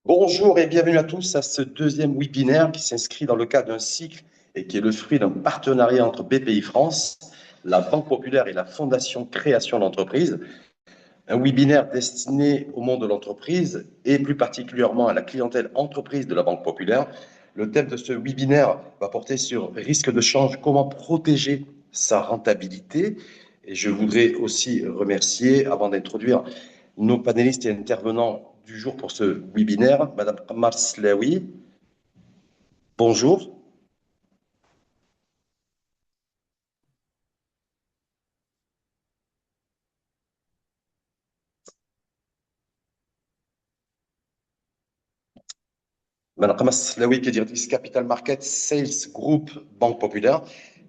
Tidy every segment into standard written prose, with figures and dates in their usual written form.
Bonjour et bienvenue à tous à ce deuxième webinaire qui s'inscrit dans le cadre d'un cycle et qui est le fruit d'un partenariat entre BPI France, la Banque Populaire et la Fondation Création d'entreprise. Un webinaire destiné au monde de l'entreprise et plus particulièrement à la clientèle entreprise de la Banque Populaire. Le thème de ce webinaire va porter sur risque de change, comment protéger sa rentabilité. Et je voudrais aussi remercier, avant d'introduire nos panélistes et intervenants du jour pour ce webinaire, Madame Marslaoui, bonjour. Madame Marslaoui, qui est directrice Capital Market Sales Group Banque Populaire.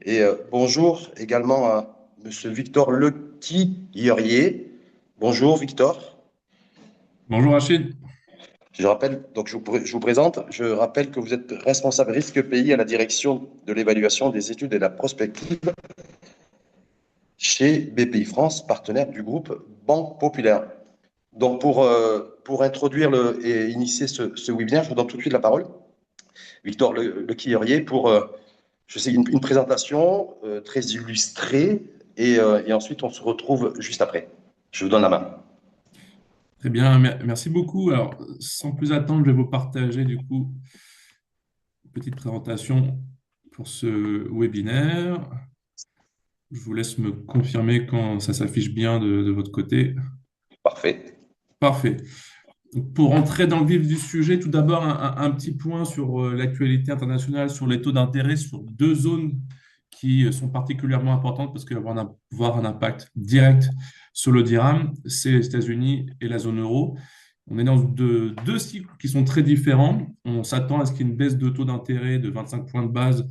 Et bonjour également à Monsieur Victor Lequillerier. Bonjour Victor. Bonjour Rachid. Je rappelle, donc je vous présente, je rappelle que vous êtes responsable risque pays à la direction de l'évaluation des études et de la prospective chez BPI France, partenaire du groupe Banque Populaire. Donc, pour introduire et initier ce webinaire, je vous donne tout de suite la parole. Victor Lequillerier pour, je sais, une présentation très illustrée et ensuite on se retrouve juste après. Je vous donne la main. Très bien, merci beaucoup. Alors, sans plus attendre, je vais vous partager du coup une petite présentation pour ce webinaire. Je vous laisse me confirmer quand ça s'affiche bien de votre côté. Parfait. Parfait. Donc, pour entrer dans le vif du sujet, tout d'abord un petit point sur l'actualité internationale, sur les taux d'intérêt, sur deux zones qui sont particulièrement importantes parce qu'elles vont avoir un impact direct sur le dirham, c'est les États-Unis et la zone euro. On est dans deux cycles qui sont très différents. On s'attend à ce qu'il y ait une baisse de taux d'intérêt de 25 points de base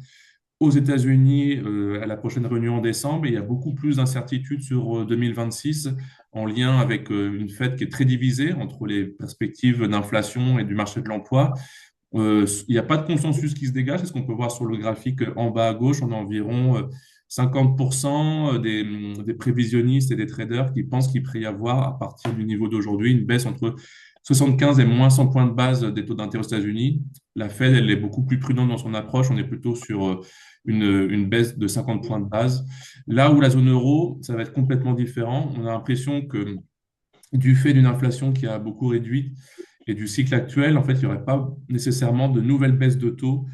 aux États-Unis à la prochaine réunion en décembre. Et il y a beaucoup plus d'incertitudes sur 2026 en lien avec une Fed qui est très divisée entre les perspectives d'inflation et du marché de l'emploi. Il n'y a pas de consensus qui se dégage. C'est ce qu'on peut voir sur le graphique en bas à gauche. On a environ 50% des prévisionnistes et des traders qui pensent qu'il pourrait y avoir, à partir du niveau d'aujourd'hui, une baisse entre 75 et moins 100 points de base des taux d'intérêt aux États-Unis. La Fed, elle est beaucoup plus prudente dans son approche. On est plutôt sur une baisse de 50 points de base. Là où la zone euro, ça va être complètement différent. On a l'impression que du fait d'une inflation qui a beaucoup réduit et du cycle actuel, en fait, il n'y aurait pas nécessairement de nouvelles baisses de taux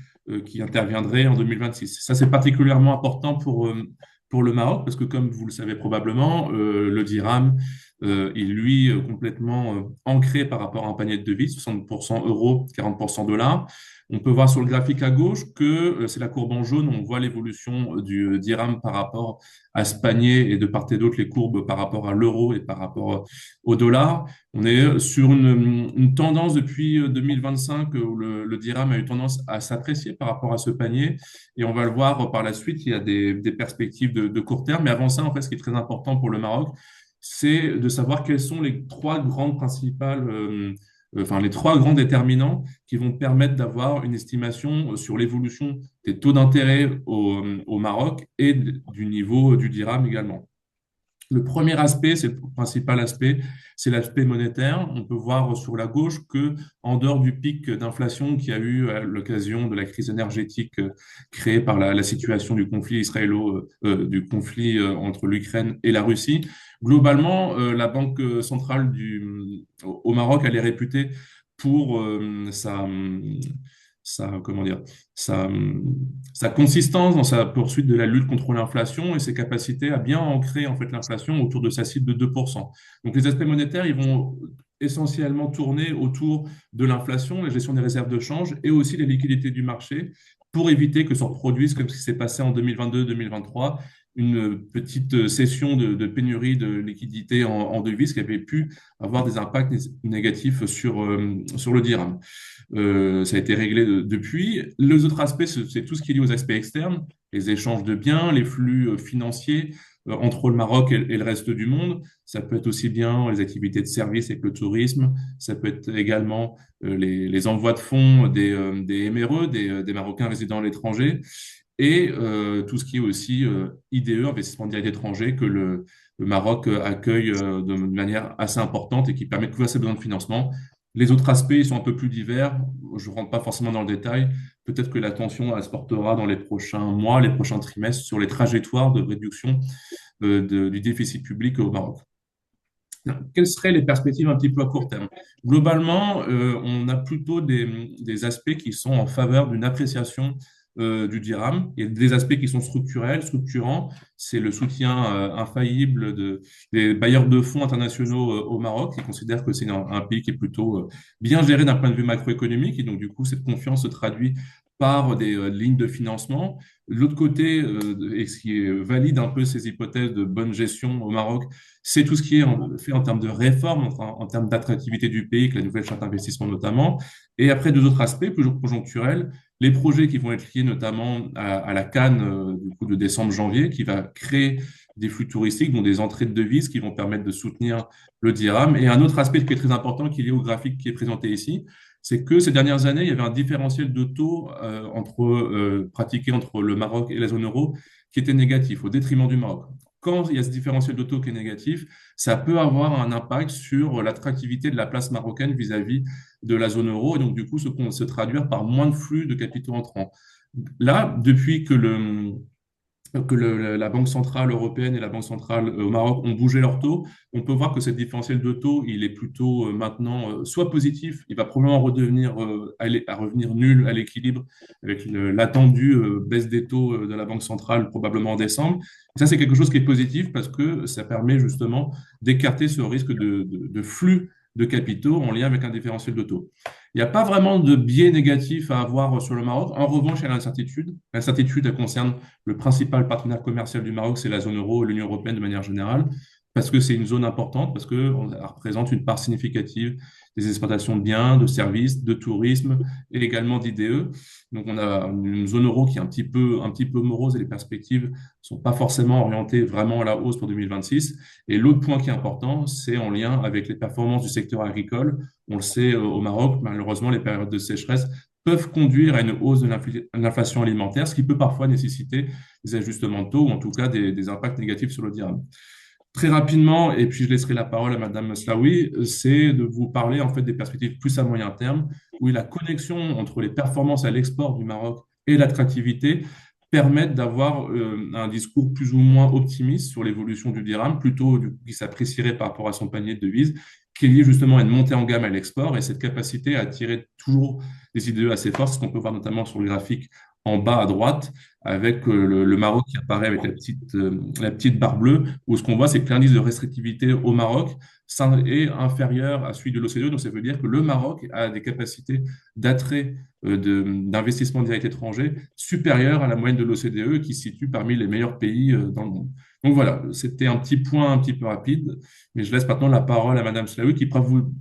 qui interviendraient en 2026. Ça, c'est particulièrement important pour le Maroc, parce que comme vous le savez probablement, le dirham est lui complètement ancré par rapport à un panier de devises, 60% euros, 40% dollars. On peut voir sur le graphique à gauche que c'est la courbe en jaune, on voit l'évolution du dirham par rapport à ce panier et de part et d'autre les courbes par rapport à l'euro et par rapport au dollar. On est sur une tendance depuis 2025 où le dirham a eu tendance à s'apprécier par rapport à ce panier. Et on va le voir par la suite, il y a des perspectives de court terme. Mais avant ça, en fait, ce qui est très important pour le Maroc, c'est de savoir quelles sont les trois grandes principales, enfin les trois grands déterminants qui vont permettre d'avoir une estimation sur l'évolution des taux d'intérêt au Maroc et du niveau du dirham également. Le premier aspect, c'est le principal aspect, c'est l'aspect monétaire. On peut voir sur la gauche que, en dehors du pic d'inflation qui a eu à l'occasion de la crise énergétique créée par la situation du conflit du conflit entre l'Ukraine et la Russie, globalement, la Banque centrale au Maroc, elle est réputée pour comment dire, sa, sa consistance dans sa poursuite de la lutte contre l'inflation et ses capacités à bien ancrer en fait l'inflation autour de sa cible de 2%. Donc les aspects monétaires, ils vont essentiellement tourner autour de l'inflation, la gestion des réserves de change et aussi les liquidités du marché pour éviter que se reproduise comme ce qui s'est passé en 2022-2023, une petite session de pénurie de liquidités en devises qui avait pu avoir des impacts négatifs sur le dirham. Ça a été réglé depuis. Les autres aspects, c'est tout ce qui est lié aux aspects externes, les échanges de biens, les flux financiers entre le Maroc et le reste du monde. Ça peut être aussi bien les activités de services avec le tourisme. Ça peut être également les envois de fonds des MRE, des Marocains résidant à l'étranger. Et tout ce qui est aussi IDE, investissement direct étranger, que le Maroc accueille de manière assez importante et qui permet de couvrir ses besoins de financement Les autres aspects, ils sont un peu plus divers. Je ne rentre pas forcément dans le détail. Peut-être que l'attention, elle se portera dans les prochains mois, les prochains trimestres sur les trajectoires de réduction du déficit public au Maroc. Quelles seraient les perspectives un petit peu à court terme? Globalement, on a plutôt des aspects qui sont en faveur d'une appréciation du dirham et des aspects qui sont structurels, structurants. C'est le soutien infaillible des bailleurs de fonds internationaux au Maroc, qui considèrent que c'est un pays qui est plutôt bien géré d'un point de vue macroéconomique. Et donc, du coup, cette confiance se traduit par des lignes de financement. De l'autre côté, et ce qui valide un peu ces hypothèses de bonne gestion au Maroc, c'est tout ce qui est fait en termes de réforme, en termes d'attractivité du pays, avec la nouvelle charte d'investissement notamment. Et après, deux autres aspects plus conjoncturels, les projets qui vont être liés notamment à la Cannes du coup, de décembre-janvier, qui va créer des flux touristiques, dont des entrées de devises qui vont permettre de soutenir le dirham. Et un autre aspect qui est très important, qui est lié au graphique qui est présenté ici, c'est que ces dernières années, il y avait un différentiel de taux pratiqué entre le Maroc et la zone euro qui était négatif, au détriment du Maroc. Quand il y a ce différentiel de taux qui est négatif, ça peut avoir un impact sur l'attractivité de la place marocaine vis-à-vis de la zone euro et donc du coup se traduire par moins de flux de capitaux entrants. Là, depuis que la Banque centrale européenne et la Banque centrale au Maroc ont bougé leur taux, on peut voir que ce différentiel de taux, il est plutôt maintenant soit positif, il va probablement redevenir à revenir nul à l'équilibre avec l'attendue baisse des taux de la Banque centrale probablement en décembre. Et ça, c'est quelque chose qui est positif parce que ça permet justement d'écarter ce risque de flux de capitaux en lien avec un différentiel de taux. Il n'y a pas vraiment de biais négatif à avoir sur le Maroc. En revanche, il y a l'incertitude. L'incertitude, elle concerne le principal partenaire commercial du Maroc, c'est la zone euro, l'Union européenne de manière générale, parce que c'est une zone importante, parce qu'elle représente une part significative des exportations de biens, de services, de tourisme et également d'IDE. Donc on a une zone euro qui est un petit peu morose et les perspectives ne sont pas forcément orientées vraiment à la hausse pour 2026. Et l'autre point qui est important, c'est en lien avec les performances du secteur agricole. On le sait au Maroc, malheureusement, les périodes de sécheresse peuvent conduire à une hausse de l'inflation alimentaire, ce qui peut parfois nécessiter des ajustements de taux ou en tout cas des impacts négatifs sur le dirham. Très rapidement, et puis je laisserai la parole à Madame Slaoui, c'est de vous parler en fait des perspectives plus à moyen terme, où la connexion entre les performances à l'export du Maroc et l'attractivité permettent d'avoir un discours plus ou moins optimiste sur l'évolution du dirham, plutôt qui s'apprécierait par rapport à son panier de devises, qui est lié justement à une montée en gamme à l'export et cette capacité à attirer toujours des idées assez fortes, ce qu'on peut voir notamment sur le graphique en bas à droite, avec le Maroc qui apparaît avec la petite barre bleue, où ce qu'on voit, c'est que l'indice de restrictivité au Maroc est inférieur à celui de l'OCDE. Donc, ça veut dire que le Maroc a des capacités d'attrait d'investissement direct étranger supérieures à la moyenne de l'OCDE, qui se situe parmi les meilleurs pays dans le monde. Donc voilà, c'était un petit point un petit peu rapide, mais je laisse maintenant la parole à Madame Slaoui qui pourra vous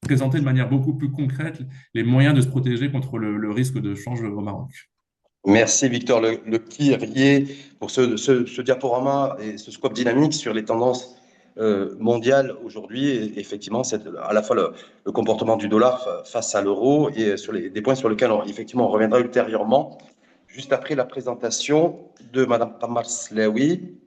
présenter de manière beaucoup plus concrète les moyens de se protéger contre le risque de change au Maroc. Merci Victor Le Quirier pour ce diaporama et ce scope dynamique sur les tendances mondiales aujourd'hui. Et effectivement, c'est à la fois le comportement du dollar face à l'euro et sur des points sur lesquels effectivement on reviendra ultérieurement, juste après la présentation de Madame Tamar Slaoui.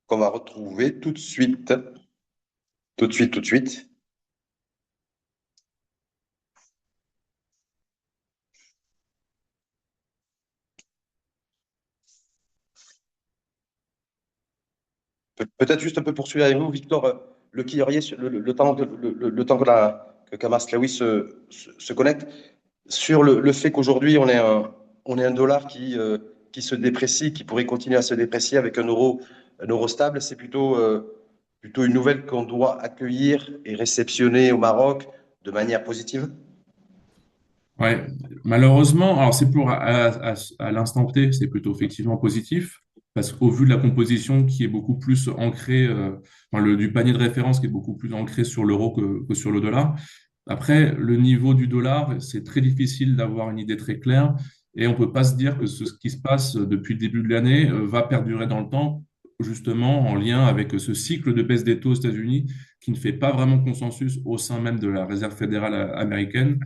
Qu'on va retrouver tout de suite. Tout de suite, tout de suite. Peut-être juste un peu poursuivre avec vous, Victor, le Quirier, le temps que Kamar Slaoui se connecte, sur le fait qu'aujourd'hui, on est un dollar qui se déprécie, qui pourrait continuer à se déprécier avec un euro stable, c'est plutôt une nouvelle qu'on doit accueillir et réceptionner au Maroc de manière positive. Ouais, malheureusement, alors c'est à l'instant T, c'est plutôt effectivement positif, parce qu'au vu de la composition qui est beaucoup plus ancrée, enfin, du panier de référence qui est beaucoup plus ancré sur l'euro que sur le dollar. Après, le niveau du dollar, c'est très difficile d'avoir une idée très claire, et on peut pas se dire que ce qui se passe depuis le début de l'année va perdurer dans le temps, justement en lien avec ce cycle de baisse des taux aux États-Unis qui ne fait pas vraiment consensus au sein même de la Réserve fédérale américaine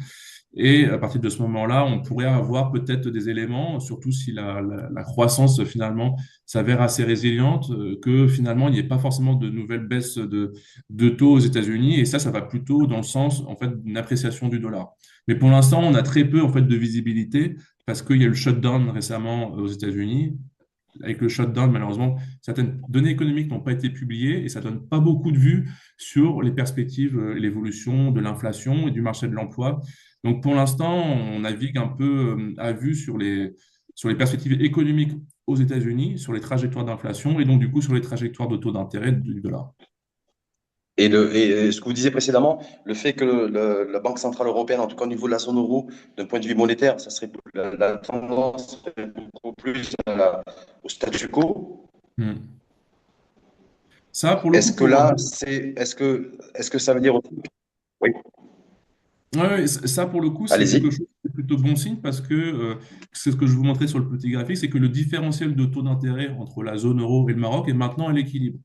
Et à partir de ce moment-là, on pourrait avoir peut-être des éléments, surtout si la croissance finalement s'avère assez résiliente, que finalement il n'y ait pas forcément de nouvelles baisses de taux aux États-Unis. Et ça va plutôt dans le sens en fait d'une appréciation du dollar. Mais pour l'instant, on a très peu en fait de visibilité parce qu'il y a eu le shutdown récemment aux États-Unis. Avec le shutdown, malheureusement, certaines données économiques n'ont pas été publiées et ça donne pas beaucoup de vues sur les perspectives, l'évolution de l'inflation et du marché de l'emploi. Donc, pour l'instant, on navigue un peu à vue sur les perspectives économiques aux États-Unis, sur les trajectoires d'inflation et donc, du coup, sur les trajectoires de taux d'intérêt du dollar. Et ce que vous disiez précédemment, le fait que la Banque Centrale Européenne, en tout cas au niveau de la zone euro, d'un point de vue monétaire, ça serait la tendance serait beaucoup plus au statu quo. Hmm. Ça, pour le Est-ce coup, que là, est-ce que ça veut dire aussi? Oui, ouais, ça, pour le coup, c'est quelque allez-y. chose de plutôt bon signe parce que c'est ce que je vous montrais sur le petit graphique, c'est que le différentiel de taux d'intérêt entre la zone euro et le Maroc est maintenant à l'équilibre.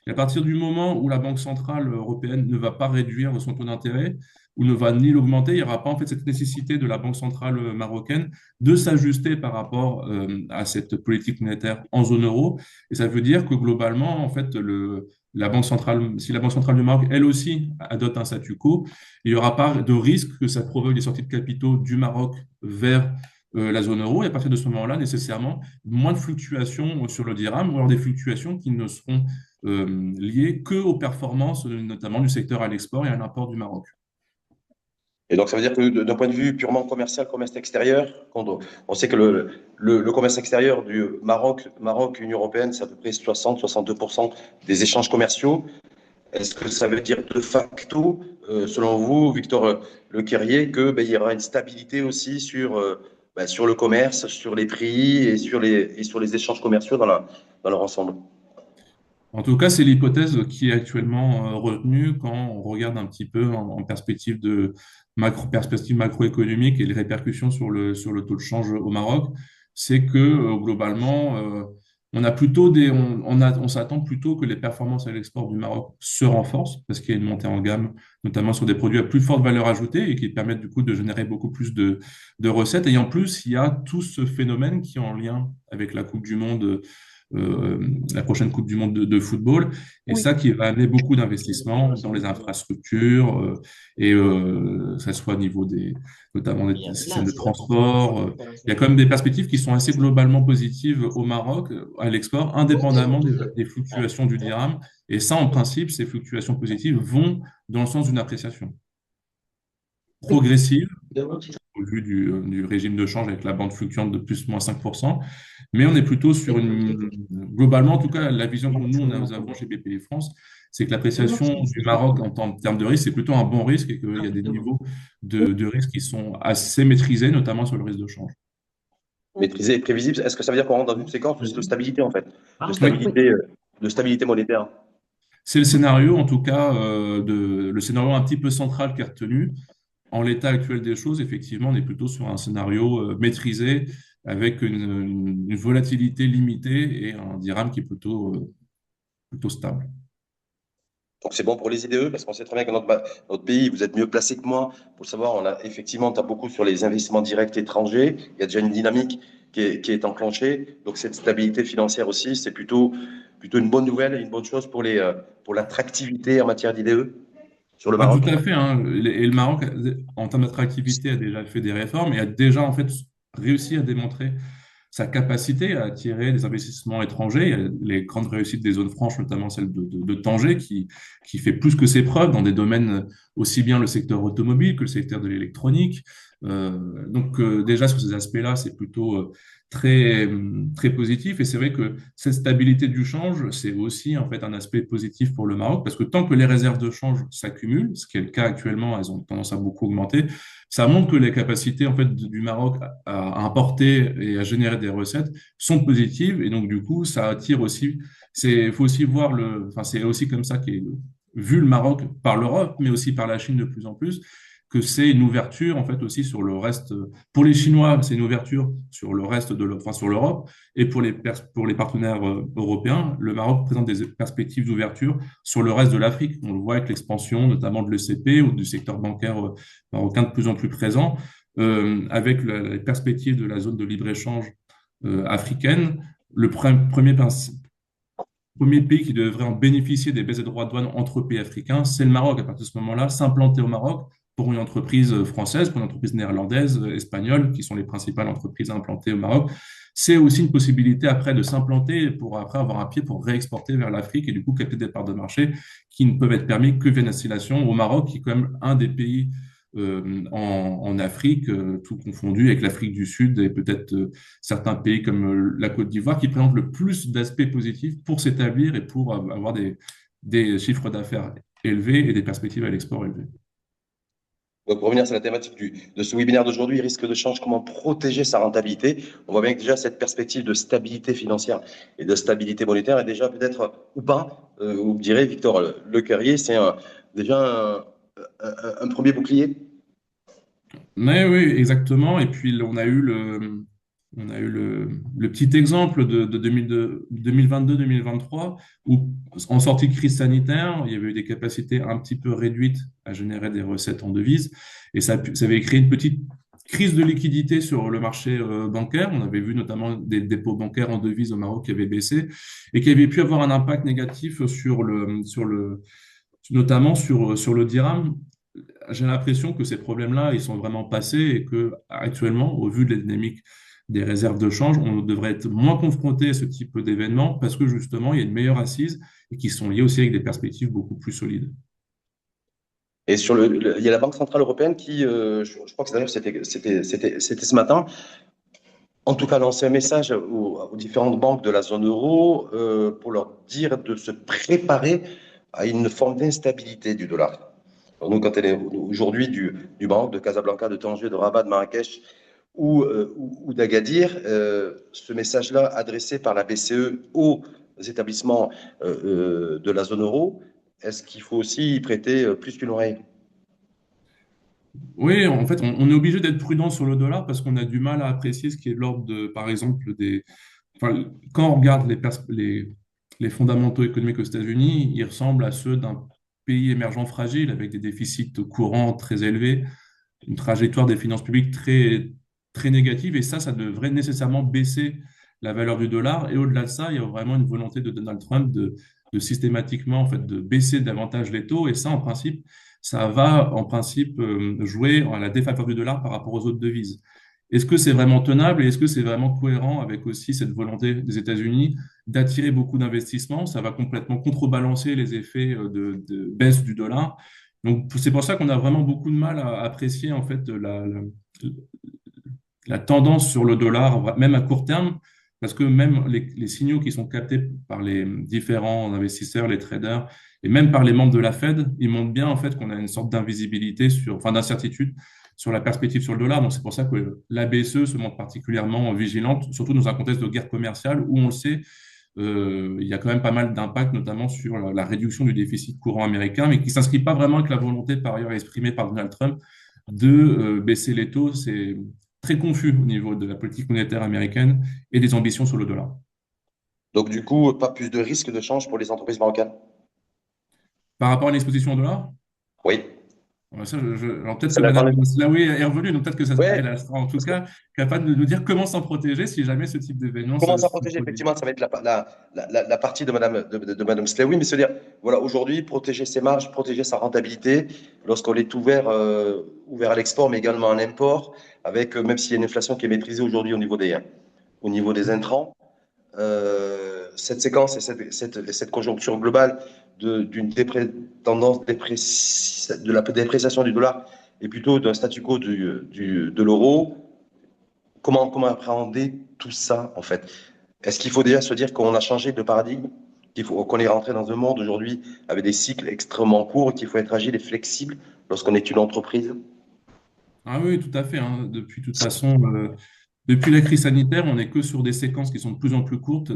Et à partir du moment où la Banque centrale européenne ne va pas réduire son taux d'intérêt ou ne va ni l'augmenter, il n'y aura pas en fait cette nécessité de la Banque centrale marocaine de s'ajuster par rapport à cette politique monétaire en zone euro. Et ça veut dire que globalement, en fait, la Banque centrale, si la Banque centrale du Maroc, elle aussi, adopte un statu quo, il n'y aura pas de risque que ça provoque des sorties de capitaux du Maroc vers la zone euro. Et à partir de ce moment-là, nécessairement, moins de fluctuations sur le dirham, ou alors des fluctuations qui ne seront liées que aux performances, notamment du secteur à l'export et à l'import du Maroc. Et donc, ça veut dire que d'un point de vue purement commercial, commerce extérieur, on sait que le commerce extérieur du Maroc, Union européenne, c'est à peu près 60-62% des échanges commerciaux. Est-ce que ça veut dire de facto, selon vous, Victor Lequerrier, que ben, il y aura une stabilité aussi sur, ben, sur le commerce, sur les prix et sur les échanges commerciaux dans leur ensemble? En tout cas, c'est l'hypothèse qui est actuellement retenue quand on regarde un petit peu en perspective perspective macroéconomique et les répercussions sur le taux de change au Maroc. C'est que globalement, on a plutôt on s'attend plutôt que les performances à l'export du Maroc se renforcent parce qu'il y a une montée en gamme, notamment sur des produits à plus forte valeur ajoutée et qui permettent du coup de générer beaucoup plus de recettes. Et en plus, il y a tout ce phénomène qui est en lien avec la Coupe du Monde, la prochaine Coupe du Monde de football, et Oui. ça qui va amener beaucoup d'investissements dans les infrastructures, ça soit au niveau notamment des systèmes de transport. Il y a quand même des perspectives qui sont assez globalement positives au Maroc, à l'export, indépendamment des fluctuations du dirham. Et ça, en principe, ces fluctuations positives vont dans le sens d'une appréciation progressive au vu du régime de change avec la bande fluctuante de plus-moins 5%. Mais on est plutôt sur globalement, en tout cas, la vision que nous avons chez BPI France, c'est que l'appréciation du Maroc en termes de risque, c'est plutôt un bon risque et qu'il y a des niveaux de risque qui sont assez maîtrisés, notamment sur le risque de change. Maîtrisé et prévisible, est-ce que ça veut dire qu'on rentre dans une séquence plus de stabilité, en fait, Oui, de stabilité monétaire? c'est le scénario, en tout cas, le scénario un petit peu central qui est retenu. En l'état actuel des choses, effectivement, on est plutôt sur un scénario maîtrisé avec une volatilité limitée et un dirham qui est plutôt stable. Donc c'est bon pour les IDE, parce qu'on sait très bien que notre pays, vous êtes mieux placé que moi pour le savoir. On a effectivement, tu as beaucoup sur les investissements directs étrangers. Il y a déjà une dynamique qui est enclenchée. Donc cette stabilité financière aussi, c'est plutôt une bonne nouvelle et une bonne chose pour l'attractivité en matière d'IDE sur le Ah, tout Maroc. à fait, hein. Et le Maroc, en termes d'attractivité, a déjà fait des réformes et a déjà en fait réussi à démontrer sa capacité à attirer des investissements étrangers. Il y a les grandes réussites des zones franches, notamment celle de Tanger, qui fait plus que ses preuves dans des domaines aussi bien le secteur automobile que le secteur de l'électronique. Déjà sur ces aspects-là, c'est plutôt très positif. Et c'est vrai que cette stabilité du change, c'est aussi en fait un aspect positif pour le Maroc, parce que tant que les réserves de change s'accumulent, ce qui est le cas actuellement, elles ont tendance à beaucoup augmenter, ça montre que les capacités en fait du Maroc à importer et à générer des recettes sont positives et donc du coup ça attire aussi. Faut aussi voir enfin c'est aussi comme ça qu'est vu le Maroc par l'Europe, mais aussi par la Chine de plus en plus, que c'est une ouverture en fait aussi sur le reste. Pour les Chinois, c'est une ouverture sur le reste enfin sur l'Europe, et pour les partenaires européens, le Maroc présente des perspectives d'ouverture sur le reste de l'Afrique. On le voit avec l'expansion notamment de l'ECP ou du secteur bancaire marocain de plus en plus présent. avec la perspective de la zone de libre-échange africaine. Le premier pays qui devrait en bénéficier des baisses de droits de douane entre pays africains, c'est le Maroc. À partir de ce moment-là, s'implanter au Maroc pour une entreprise française, pour une entreprise néerlandaise, espagnole, qui sont les principales entreprises implantées au Maroc, c'est aussi une possibilité après de s'implanter pour après avoir un pied pour réexporter vers l'Afrique et du coup capter des parts de marché qui ne peuvent être permis que via une installation au Maroc, qui est quand même un des pays en Afrique, tout confondu avec l'Afrique du Sud et peut-être certains pays comme la Côte d'Ivoire qui présentent le plus d'aspects positifs pour s'établir et pour avoir des chiffres d'affaires élevés et des perspectives à l'export élevées. Donc, pour revenir sur la thématique de ce webinaire d'aujourd'hui, risque de change, comment protéger sa rentabilité. On voit bien que déjà cette perspective de stabilité financière et de stabilité monétaire est déjà peut-être, ou pas, vous direz, Victor Lequerrier, c'est déjà un premier bouclier. Mais oui, exactement. Et puis, on a eu le petit exemple de 2022-2023 où, en sortie de crise sanitaire, il y avait eu des capacités un petit peu réduites à générer des recettes en devises. Et ça avait créé une petite crise de liquidité sur le marché bancaire. On avait vu notamment des dépôts bancaires en devises au Maroc qui avaient baissé et qui avaient pu avoir un impact négatif notamment sur le dirham. J'ai l'impression que ces problèmes-là, ils sont vraiment passés et que actuellement, au vu de la dynamique des réserves de change, on devrait être moins confronté à ce type d'événements parce que justement, il y a une meilleure assise et qui sont liées aussi avec des perspectives beaucoup plus solides. Et il y a la Banque Centrale Européenne qui, je crois que d'ailleurs c'était ce matin, en tout cas lancé un message aux différentes banques de la zone euro pour leur dire de se préparer à une forme d'instabilité du dollar. Alors nous, quand elle est aujourd'hui du Maroc, de Casablanca, de Tanger, de Rabat, de Marrakech ou d'Agadir, ce message-là adressé par la BCE aux établissements de la zone euro, est-ce qu'il faut aussi y prêter plus qu'une oreille? Oui, en fait, on est obligé d'être prudent sur le dollar parce qu'on a du mal à apprécier ce qui est de l'ordre de, par exemple, enfin, quand on regarde les fondamentaux économiques aux États-Unis, ils ressemblent à ceux d'un pays émergent fragile avec des déficits courants très élevés, une trajectoire des finances publiques très négative, et ça devrait nécessairement baisser la valeur du dollar. Et au-delà de ça, il y a vraiment une volonté de Donald Trump de systématiquement, en fait, de baisser davantage les taux, et ça, en principe, ça va, en principe, jouer à la défaveur du dollar par rapport aux autres devises. Est-ce que c'est vraiment tenable et est-ce que c'est vraiment cohérent avec aussi cette volonté des États-Unis d'attirer beaucoup d'investissements? Ça va complètement contrebalancer les effets de baisse du dollar. Donc, c'est pour ça qu'on a vraiment beaucoup de mal à apprécier en fait la tendance sur le dollar, même à court terme, parce que même les signaux qui sont captés par les différents investisseurs, les traders, et même par les membres de la Fed, ils montrent bien en fait qu'on a une sorte d'invisibilité enfin d'incertitude sur la perspective sur le dollar. Donc c'est pour ça que la BCE se montre particulièrement vigilante, surtout dans un contexte de guerre commerciale où on le sait, il y a quand même pas mal d'impact, notamment sur la réduction du déficit courant américain, mais qui ne s'inscrit pas vraiment avec la volonté, par ailleurs exprimée par Donald Trump, de baisser les taux. C'est très confus au niveau de la politique monétaire américaine et des ambitions sur le dollar. Donc, du coup, pas plus de risque de change pour les entreprises marocaines. Par rapport à l'exposition au dollar, Oui, ça, alors peut-être c'est que la Madame grande. Slaoui est revenue, donc peut-être que Ouais, elle sera en tout parce que cas capable de nous dire comment s'en protéger si jamais ce type d'événement comment s'en se protéger, produit. effectivement, ça va être la partie de Madame Sleoui, mais se dire, voilà, aujourd'hui, protéger ses marges, protéger sa rentabilité, lorsqu'on est ouvert à l'export, mais également à l'import, avec, même s'il y a une inflation qui est maîtrisée aujourd'hui au niveau des intrants, cette séquence et cette conjoncture globale d'une tendance de la dépréciation du dollar et plutôt d'un statu quo de l'euro, comment appréhender tout ça en fait? Est-ce qu'il faut déjà se dire qu'on a changé de paradigme, qu'on est rentré dans un monde aujourd'hui avec des cycles extrêmement courts, qu'il faut être agile et flexible lorsqu'on est une entreprise? Ah oui, tout à fait, hein. Depuis toute façon, depuis la crise sanitaire, on n'est que sur des séquences qui sont de plus en plus courtes,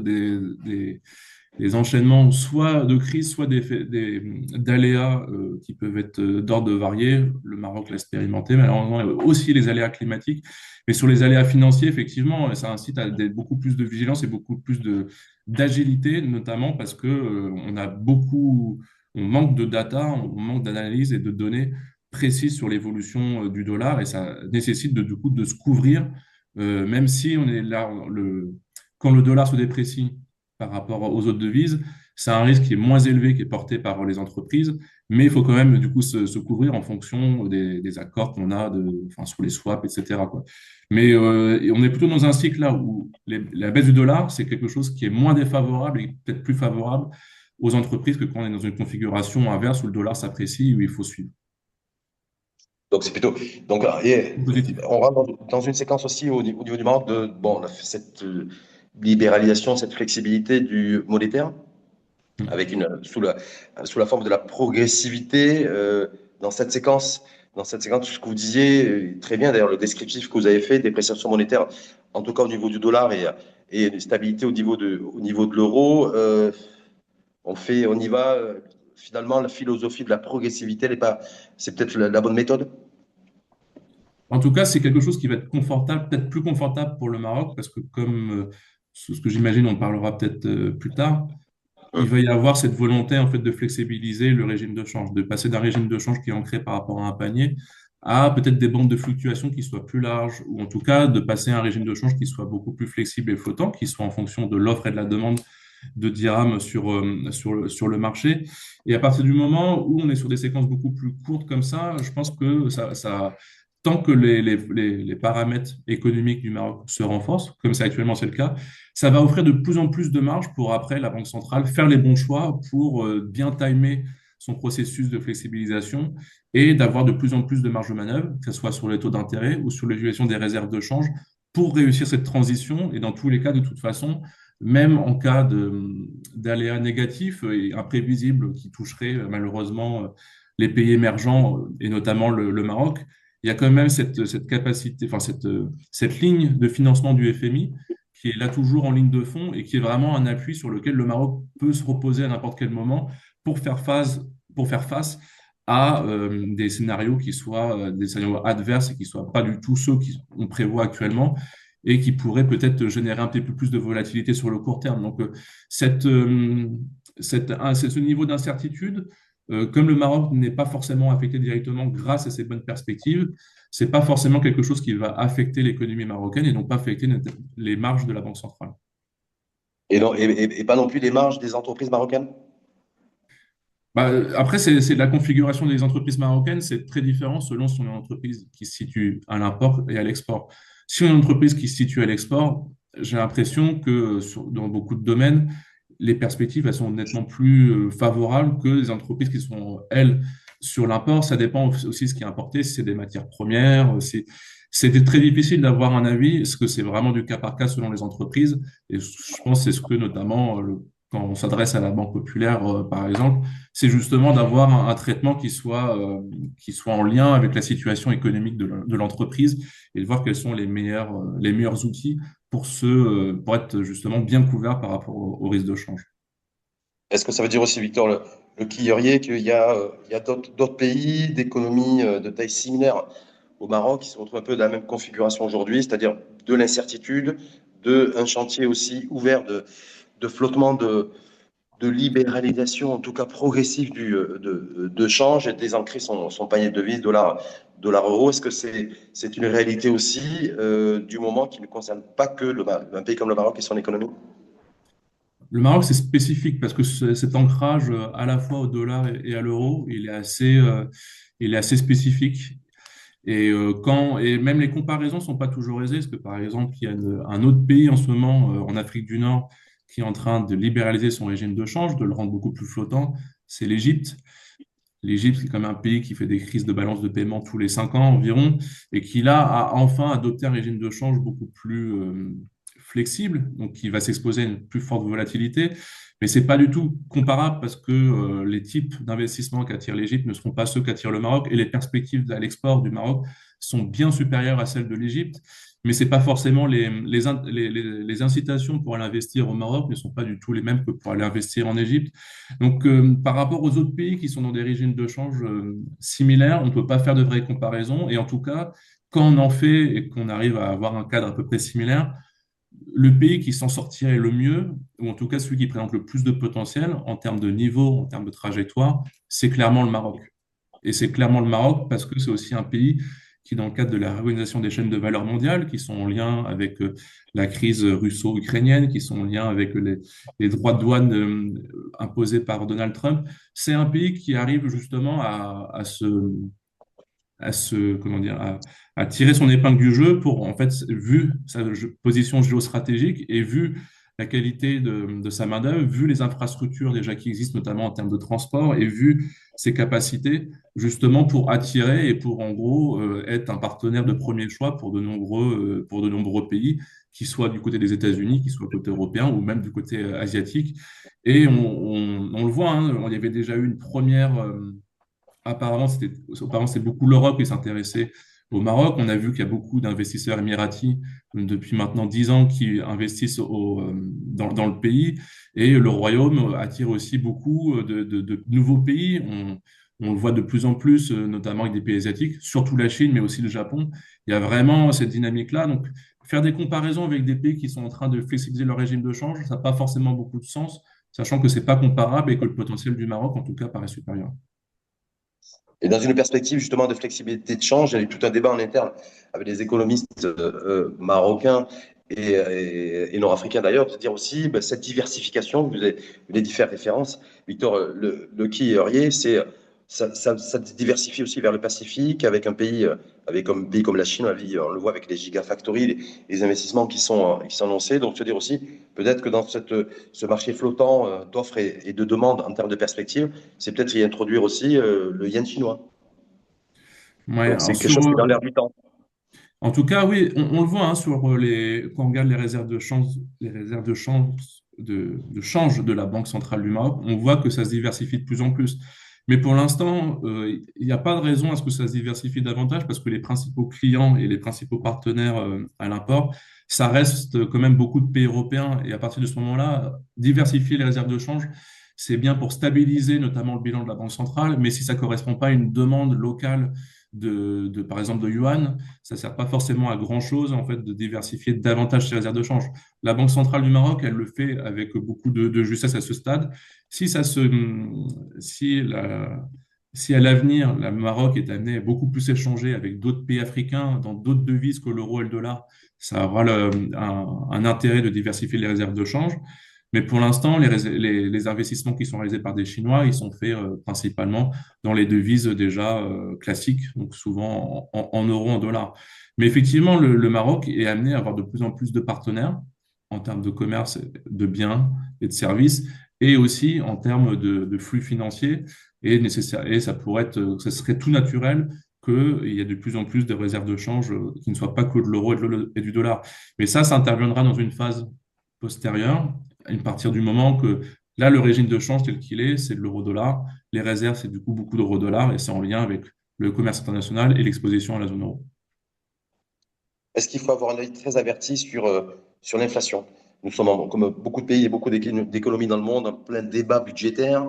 des enchaînements soit de crise, soit d'aléas qui peuvent être d'ordre varié. Le Maroc l'a expérimenté, malheureusement, il y a aussi les aléas climatiques. Mais sur les aléas financiers, effectivement, ça incite à beaucoup plus de vigilance et beaucoup plus d'agilité, notamment parce que on manque de data, on manque d'analyse et de données précise sur l'évolution du dollar et ça nécessite du coup de se couvrir, même si on est là, quand le dollar se déprécie par rapport aux autres devises, c'est un risque qui est moins élevé qui est porté par les entreprises, mais il faut quand même du coup se couvrir en fonction des accords qu'on a enfin, sur les swaps, etc., quoi. Mais et on est plutôt dans un cycle là où la baisse du dollar, c'est quelque chose qui est moins défavorable et peut-être plus favorable aux entreprises que quand on est dans une configuration inverse où le dollar s'apprécie, où il faut suivre. Donc, c'est plutôt. Donc, Positif. on rentre dans une séquence aussi au niveau du Maroc de bon, cette libéralisation, cette flexibilité du monétaire, avec sous la forme de la progressivité dans cette séquence, ce que vous disiez très bien, d'ailleurs, le descriptif que vous avez fait, dépréciation monétaire, en tout cas au niveau du dollar et une stabilité au niveau de l'euro, on y va. Finalement, la philosophie de la progressivité, c'est peut-être la bonne méthode. En tout cas, c'est quelque chose qui va être confortable, peut-être plus confortable pour le Maroc, parce que comme ce que j'imagine, on parlera peut-être plus tard, il va y avoir cette volonté en fait de flexibiliser le régime de change, de passer d'un régime de change qui est ancré par rapport à un panier à peut-être des bandes de fluctuation qui soient plus larges, ou en tout cas de passer à un régime de change qui soit beaucoup plus flexible et flottant, qui soit en fonction de l'offre et de la demande de dirhams sur le marché. Et à partir du moment où on est sur des séquences beaucoup plus courtes comme ça, je pense que tant que les paramètres économiques du Maroc se renforcent, comme c'est actuellement c'est le cas, ça va offrir de plus en plus de marge pour après la Banque centrale faire les bons choix pour bien timer son processus de flexibilisation et d'avoir de plus en plus de marge de manœuvre, que ce soit sur les taux d'intérêt ou sur l'évaluation des réserves de change, pour réussir cette transition. Et dans tous les cas, de toute façon, même en cas d'aléas négatifs et imprévisibles qui toucheraient malheureusement les pays émergents et notamment le Maroc, il y a quand même cette capacité, enfin cette ligne de financement du FMI qui est là toujours en ligne de fond et qui est vraiment un appui sur lequel le Maroc peut se reposer à n'importe quel moment pour pour faire face à des scénarios qui soient des scénarios adverses et qui ne soient pas du tout ceux qu'on prévoit actuellement et qui pourraient peut-être générer un petit peu plus de volatilité sur le court terme. Donc, c'est ce niveau d'incertitude, comme le Maroc n'est pas forcément affecté directement grâce à ces bonnes perspectives, c'est pas forcément quelque chose qui va affecter l'économie marocaine et donc pas affecter les marges de la Banque centrale. Et, non, et pas non plus les marges des entreprises marocaines? Bah, après, c'est la configuration des entreprises marocaines, c'est très différent selon si on est une entreprise qui se situe à l'import et à l'export. Si on est une entreprise qui se situe à l'export, j'ai l'impression que dans beaucoup de domaines, les perspectives elles sont nettement plus favorables que les entreprises qui sont, elles, sur l'import. Ça dépend aussi de ce qui est importé, si c'est des matières premières. C'était très difficile d'avoir un avis. Est-ce que c'est vraiment du cas par cas selon les entreprises? Et je pense que c'est ce que notamment, quand on s'adresse à la Banque populaire, par exemple, c'est justement d'avoir un traitement qui soit en lien avec la situation économique de l'entreprise et de voir quels sont les meilleurs outils pour être justement bien couvert par rapport au risque de change. Est-ce que ça veut dire aussi, Victor, le Quillerier, il y a d'autres pays d'économie de taille similaire au Maroc qui se retrouvent un peu dans la même configuration aujourd'hui, c'est-à-dire de l'incertitude, de un chantier aussi ouvert de flottement de libéralisation, en tout cas progressive de change et désancrer son panier de devises, dollar, euro. Est-ce que c'est une réalité aussi du moment qui ne concerne pas que un pays comme le Maroc et son économie? Le Maroc, c'est spécifique parce que cet ancrage à la fois au dollar et à l'euro, il est assez spécifique. Et même les comparaisons sont pas toujours aisées, parce que par exemple, il y a un autre pays en ce moment, en Afrique du Nord, qui est en train de libéraliser son régime de change, de le rendre beaucoup plus flottant, c'est l'Égypte. L'Égypte, c'est comme un pays qui fait des crises de balance de paiement tous les 5 ans environ, et qui là a enfin adopté un régime de change beaucoup plus flexible, donc qui va s'exposer à une plus forte volatilité. Mais c'est pas du tout comparable parce que les types d'investissements qu'attire l'Égypte ne seront pas ceux qu'attire le Maroc, et les perspectives à l'export du Maroc sont bien supérieures à celles de l'Égypte. Mais c'est pas forcément les incitations pour aller investir au Maroc ne sont pas du tout les mêmes que pour aller investir en Égypte. Donc, par rapport aux autres pays qui sont dans des régimes de change similaires, on ne peut pas faire de vraies comparaisons. Et en tout cas, quand on en fait et qu'on arrive à avoir un cadre à peu près similaire, le pays qui s'en sortirait le mieux, ou en tout cas celui qui présente le plus de potentiel en termes de niveau, en termes de trajectoire, c'est clairement le Maroc. Et c'est clairement le Maroc parce que c'est aussi un pays qui, dans le cadre de la réorganisation des chaînes de valeur mondiales, qui sont en lien avec la crise russo-ukrainienne, qui sont en lien avec les droits de douane imposés par Donald Trump, c'est un pays qui arrive justement comment dire, à tirer son épingle du jeu pour, en fait, vu sa position géostratégique et vu la qualité de sa main-d'œuvre, vu les infrastructures déjà qui existent, notamment en termes de transport, et vu ses capacités, justement pour attirer et pour, en gros, être un partenaire de premier choix pour de nombreux pays, qui soient du côté des États-Unis, qui soient côté européen ou même du côté asiatique. Et on le voit, hein, il y avait déjà eu une première. Apparemment, c'est beaucoup l'Europe qui s'intéressait au Maroc. On a vu qu'il y a beaucoup d'investisseurs émiratis depuis maintenant 10 ans qui investissent dans le pays. Et le Royaume attire aussi beaucoup de nouveaux pays. On le voit de plus en plus, notamment avec des pays asiatiques, surtout la Chine, mais aussi le Japon. Il y a vraiment cette dynamique-là. Donc, faire des comparaisons avec des pays qui sont en train de flexibiliser leur régime de change, ça n'a pas forcément beaucoup de sens, sachant que c'est pas comparable et que le potentiel du Maroc, en tout cas, paraît supérieur. Et dans une perspective justement de flexibilité de change, il y a eu tout un débat en interne avec les économistes marocains et nord-africains d'ailleurs, de dire aussi ben, cette diversification, vous venez d'y faire référence, Victor Le Quillerier, ça diversifie aussi vers le Pacifique avec un pays, avec un pays comme la Chine, on le voit avec les gigafactories, les investissements qui sont annoncés. Donc, se dire aussi, peut-être que dans ce marché flottant d'offres et de demandes en termes de perspective, c'est peut-être y introduire aussi le yen chinois. Ouais, Donc, alors c'est quelque chose qui est dans l'air du temps. en tout cas, oui, on le voit hein, quand on regarde les réserves de change, de change de la Banque centrale du Maroc, on voit que ça se diversifie de plus en plus. Mais pour l'instant, il n'y a pas de raison à ce que ça se diversifie davantage parce que les principaux clients et les principaux partenaires à l'import, ça reste quand même beaucoup de pays européens. Et à partir de ce moment-là, diversifier les réserves de change, c'est bien pour stabiliser notamment le bilan de la Banque centrale, mais si ça ne correspond pas à une demande locale par exemple, de yuan, ça ne sert pas forcément à grand-chose en fait de diversifier davantage ses réserves de change. La Banque centrale du Maroc, elle le fait avec beaucoup de justesse à ce stade. Si ça se, si la, si à l'avenir, le Maroc est amené à beaucoup plus échanger avec d'autres pays africains dans d'autres devises que l'euro et le dollar, ça aura un intérêt de diversifier les réserves de change. Mais pour l'instant, les investissements qui sont réalisés par des Chinois, ils sont faits principalement dans les devises déjà classiques, donc souvent en euros, en dollars. Mais effectivement, le Maroc est amené à avoir de plus en plus de partenaires en termes de commerce, de biens et de services, et aussi en termes de flux financiers. Et ça serait tout naturel qu'il y ait de plus en plus de réserves de change qui ne soient pas que de l'euro et du dollar. Mais ça interviendra dans une phase postérieure, à partir du moment que là, le régime de change tel qu'il est, c'est de l'euro-dollar. Les réserves, c'est du coup beaucoup d'euros-dollars et c'est en lien avec le commerce international et l'exposition à la zone euro. Est-ce qu'il faut avoir un œil très averti sur l'inflation? Nous sommes, comme beaucoup de pays et beaucoup d'économies dans le monde, en plein débat budgétaire.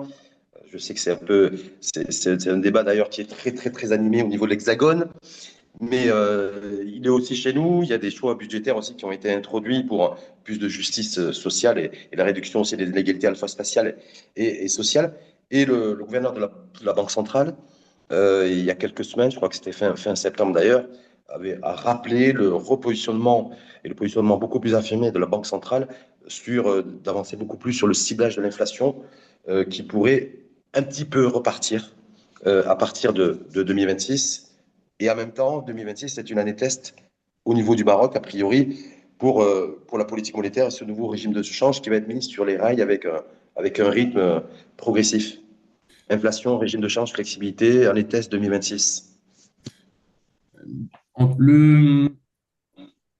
Je sais que c'est un débat d'ailleurs qui est très, très, très animé au niveau de l'Hexagone. Mais il est aussi chez nous. Il y a des choix budgétaires aussi qui ont été introduits pour plus de justice sociale et la réduction aussi des inégalités alpha spatiales et sociales. Et le gouverneur de la Banque centrale, il y a quelques semaines, je crois que c'était fin septembre d'ailleurs, a rappelé le repositionnement et le positionnement beaucoup plus affirmé de la Banque centrale sur d'avancer beaucoup plus sur le ciblage de l'inflation qui pourrait un petit peu repartir à partir de 2026. Et en même temps, 2026, c'est une année test au niveau du Maroc, a priori, pour la politique monétaire et ce nouveau régime de change qui va être mis sur les rails avec un rythme progressif. Inflation, régime de change, flexibilité, année test 2026. Le,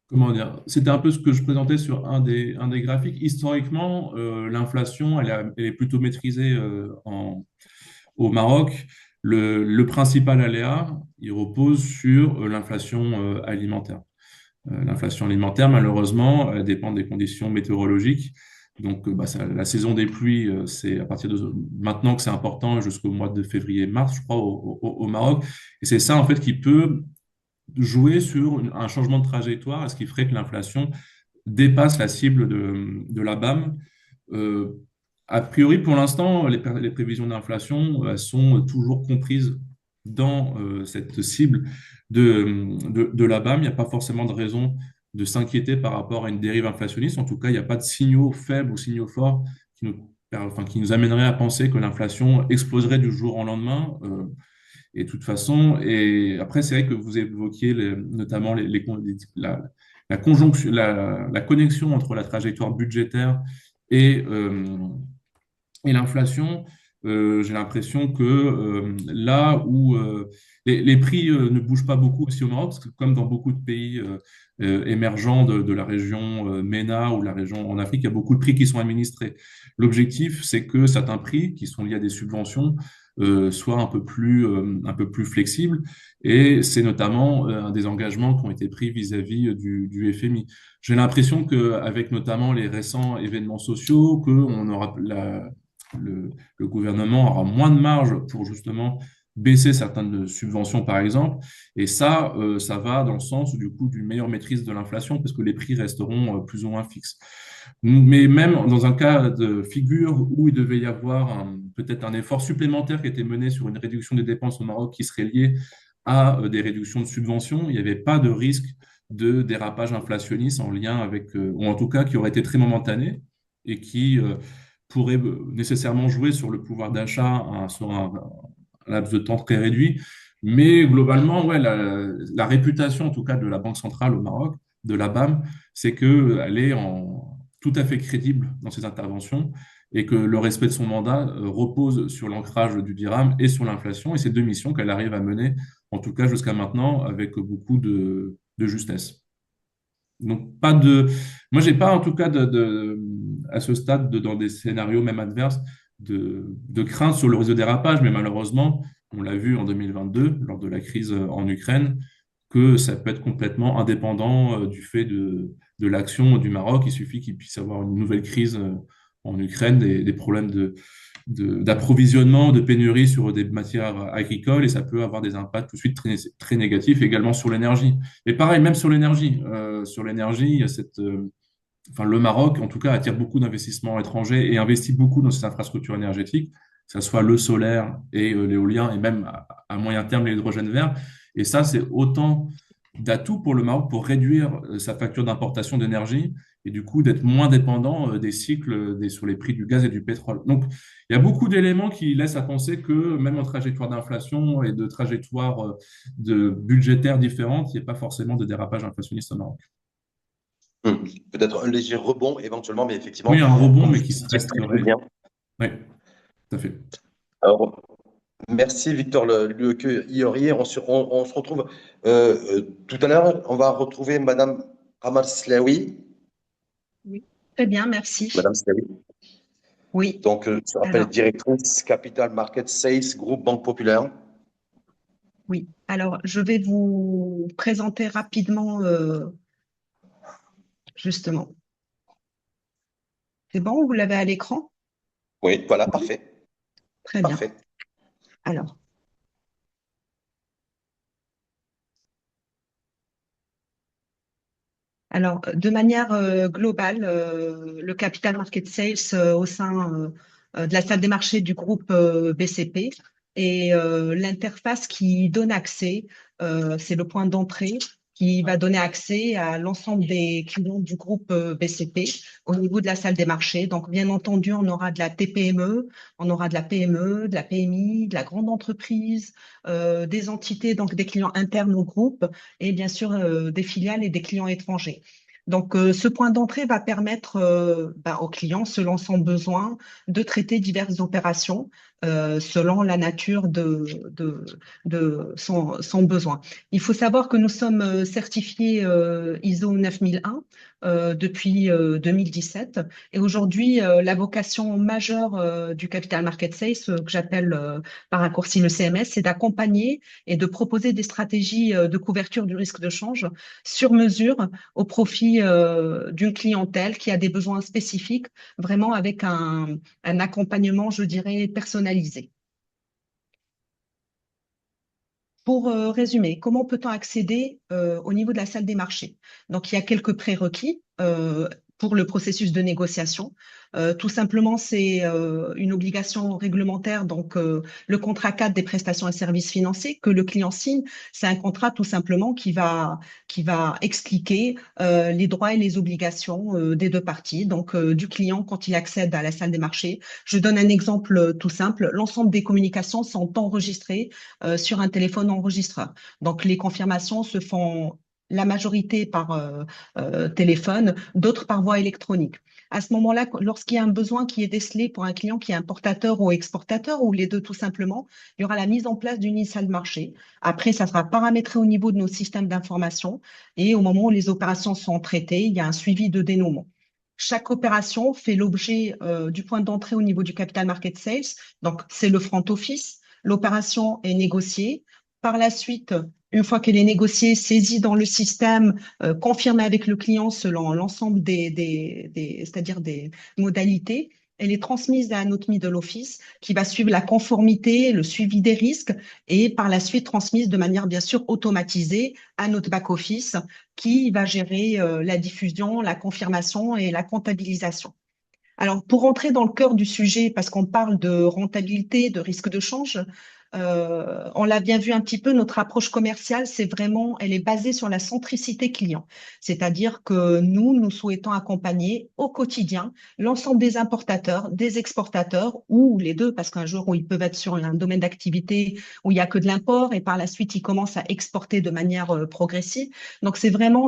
comment dire, c'était un peu ce que je présentais sur un des graphiques. Historiquement, l'inflation, elle est plutôt maîtrisée au Maroc. Le principal aléa, il repose sur l'inflation alimentaire. L'inflation alimentaire, malheureusement, elle dépend des conditions météorologiques. Donc, la saison des pluies, c'est à partir de maintenant que c'est important jusqu'au mois de février-mars, je crois, au Maroc. Et c'est ça, en fait, qui peut jouer sur un changement de trajectoire, ce qui ferait que l'inflation dépasse la cible de la BAM. Euh, a priori, pour l'instant, les prévisions d'inflation elles sont toujours comprises dans cette cible de la BAM. Il n'y a pas forcément de raison de s'inquiéter par rapport à une dérive inflationniste. En tout cas, il n'y a pas de signaux faibles ou signaux forts qui nous amèneraient à penser que l'inflation exploserait du jour au lendemain. Et de toute façon, et après, c'est vrai que vous évoquiez notamment la conjonction, la connexion entre la trajectoire budgétaire et, et l'inflation. J'ai l'impression que là où les prix ne bougent pas beaucoup aussi au Maroc, parce que comme dans beaucoup de pays émergents de la région MENA ou la région en Afrique, il y a beaucoup de prix qui sont administrés. L'objectif, c'est que certains prix qui sont liés à des subventions soient un peu plus flexibles. Et c'est notamment un des engagements qui ont été pris vis-à-vis du FMI. J'ai l'impression qu'avec notamment les récents événements sociaux, qu'on aura le gouvernement aura moins de marge pour justement baisser certaines subventions, par exemple. Et ça va dans le sens du coup d'une meilleure maîtrise de l'inflation, parce que les prix resteront plus ou moins fixes. Mais même dans un cas de figure où il devait y avoir peut-être un effort supplémentaire qui était mené sur une réduction des dépenses au Maroc qui serait lié à des réductions de subventions, il n'y avait pas de risque de dérapage inflationniste en lien avec, ou en tout cas qui aurait été très momentané et qui pourrait nécessairement jouer sur le pouvoir d'achat sur un laps de temps très réduit. Mais globalement, ouais, la réputation, en tout cas, de la Banque centrale au Maroc, de la BAM, c'est qu'elle est tout à fait crédible dans ses interventions et que le respect de son mandat repose sur l'ancrage du dirham et sur l'inflation. Et ces deux missions qu'elle arrive à mener, en tout cas jusqu'à maintenant, avec beaucoup de justesse. Donc, pas de. Moi, j'ai pas, en tout cas, à ce stade, dans des scénarios même adverses, de crainte sur le risque de dérapage. Mais malheureusement, on l'a vu en 2022, lors de la crise en Ukraine, que ça peut être complètement indépendant du fait de l'action du Maroc. Il suffit qu'il puisse avoir une nouvelle crise en Ukraine, des problèmes d'approvisionnement, de pénurie sur des matières agricoles, et ça peut avoir des impacts tout de suite très négatifs également sur l'énergie. Et pareil, même sur l'énergie, il y a enfin, le Maroc, en tout cas, attire beaucoup d'investissements étrangers et investit beaucoup dans ses infrastructures énergétiques, que ce soit le solaire et l'éolien, et même à moyen terme l'hydrogène vert. Et ça, c'est autant d'atouts pour le Maroc pour réduire sa facture d'importation d'énergie et du coup d'être moins dépendant des cycles sur les prix du gaz et du pétrole. Donc, il y a beaucoup d'éléments qui laissent à penser que même en trajectoire d'inflation et de trajectoire de budgétaires différentes, il n'y a pas forcément de dérapage inflationniste au Maroc. Peut-être un léger rebond éventuellement, mais Oui, effectivement, un rebond, comme mais vous qui disiez très resterait. bien. Oui, tout à fait. Alors, merci Victor Iorier. On se retrouve tout à l'heure. On va retrouver Madame Amal Slaoui. Oui, très bien, merci. Madame Slaoui. Oui, Donc, je rappelle, alors, directrice Capital Market Sales, groupe Banque Populaire. oui. Alors, je vais vous présenter rapidement, justement. C'est bon, vous l'avez à l'écran? Oui, voilà, Oui. parfait. Très bien. Parfait. Alors, de manière globale, le Capital Market Sales au sein de la salle des marchés du groupe BCP et l'interface qui donne accès, c'est le point d'entrée qui va donner accès à l'ensemble des clients du groupe BCP au niveau de la salle des marchés. Donc, bien entendu, on aura de la TPME, on aura de la PME, de la PMI, de la grande entreprise, des entités, donc des clients internes au groupe et bien sûr des filiales et des clients étrangers. Donc, ce point d'entrée va permettre aux clients, selon son besoin, de traiter diverses opérations selon la nature de son besoin. Il faut savoir que nous sommes certifiés ISO 9001 depuis 2017 et aujourd'hui, la vocation majeure du Capital Market Sales, que j'appelle par raccourci le CMS, c'est d'accompagner et de proposer des stratégies de couverture du risque de change sur mesure au profit d'une clientèle qui a des besoins spécifiques, vraiment avec un accompagnement, je dirais, personnalisé. Pour résumer, comment peut-on accéder au niveau de la salle des marchés? Donc, il y a quelques prérequis. pour le processus de négociation. Tout simplement, c'est une obligation réglementaire, donc le contrat cadre des prestations et services financiers que le client signe, c'est un contrat tout simplement qui va expliquer les droits et les obligations des deux parties, donc du client quand il accède à la salle des marchés. Je donne un exemple tout simple. L'ensemble des communications sont enregistrées sur un téléphone enregistreur. Donc les confirmations se font la majorité par téléphone, d'autres par voie électronique. À ce moment-là, lorsqu'il y a un besoin qui est décelé pour un client qui est importateur ou exportateur, ou les deux tout simplement, il y aura la mise en place d'une salle de marché. Après, ça sera paramétré au niveau de nos systèmes d'information et au moment où les opérations sont traitées, il y a un suivi de dénouement. Chaque opération fait l'objet du point d'entrée au niveau du capital market sales. Donc, c'est le front office. L'opération est négociée. Par la suite, une fois qu'elle est négociée, saisie dans le système, confirmée avec le client selon l'ensemble c'est-à-dire des modalités, elle est transmise à notre middle office qui va suivre la conformité, le suivi des risques et par la suite transmise de manière bien sûr automatisée à notre back office qui va gérer la diffusion, la confirmation et la comptabilisation. Alors, pour rentrer dans le cœur du sujet, parce qu'on parle de rentabilité, de risque de change, on l'a bien vu un petit peu, notre approche commerciale, elle est basée sur la centricité client. C'est-à-dire que nous souhaitons accompagner au quotidien l'ensemble des importateurs, des exportateurs, ou les deux, parce qu'un jour où ils peuvent être sur un domaine d'activité où il n'y a que de l'import et par la suite, ils commencent à exporter de manière progressive. Donc,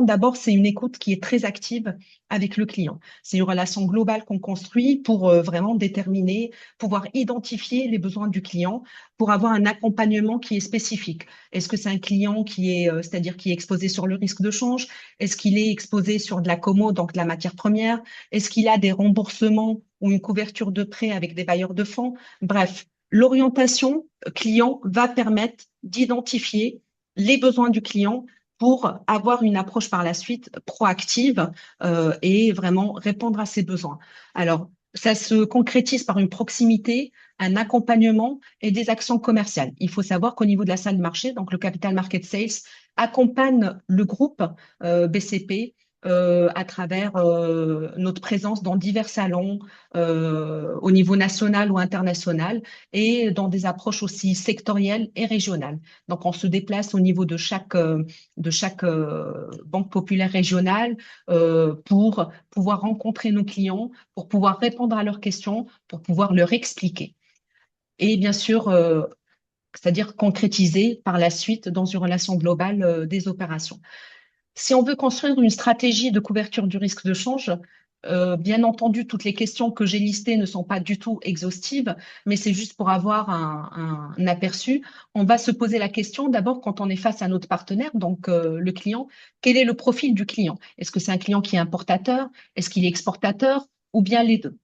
d'abord, c'est une écoute qui est très active avec le client. C'est une relation globale qu'on construit pour vraiment déterminer, pouvoir identifier les besoins du client pour avoir un accompagnement qui est spécifique. Est-ce que c'est un client c'est-à-dire qui est exposé sur le risque de change? Est-ce qu'il est exposé sur de la commo, donc de la matière première? Est-ce qu'il a des remboursements ou une couverture de prêt avec des bailleurs de fonds? Bref, l'orientation client va permettre d'identifier les besoins du client pour avoir une approche par la suite proactive et vraiment répondre à ses besoins. Alors, ça se concrétise par une proximité, un accompagnement et des actions commerciales. Il faut savoir qu'au niveau de la salle de marché, donc le Capital Market Sales accompagne le groupe BCP à travers notre présence dans divers salons au niveau national ou international et dans des approches aussi sectorielles et régionales. Donc, on se déplace au niveau de chaque banque populaire régionale pour pouvoir rencontrer nos clients, pour pouvoir répondre à leurs questions, pour pouvoir leur expliquer. Et bien sûr, c'est-à-dire concrétiser par la suite dans une relation globale des opérations. Si on veut construire une stratégie de couverture du risque de change, bien entendu, toutes les questions que j'ai listées ne sont pas du tout exhaustives, mais c'est juste pour avoir un aperçu. On va se poser la question d'abord quand on est face à notre partenaire, donc le client, quel est le profil du client? Est-ce que c'est un client qui est importateur? Est-ce qu'il est exportateur? Ou bien les deux?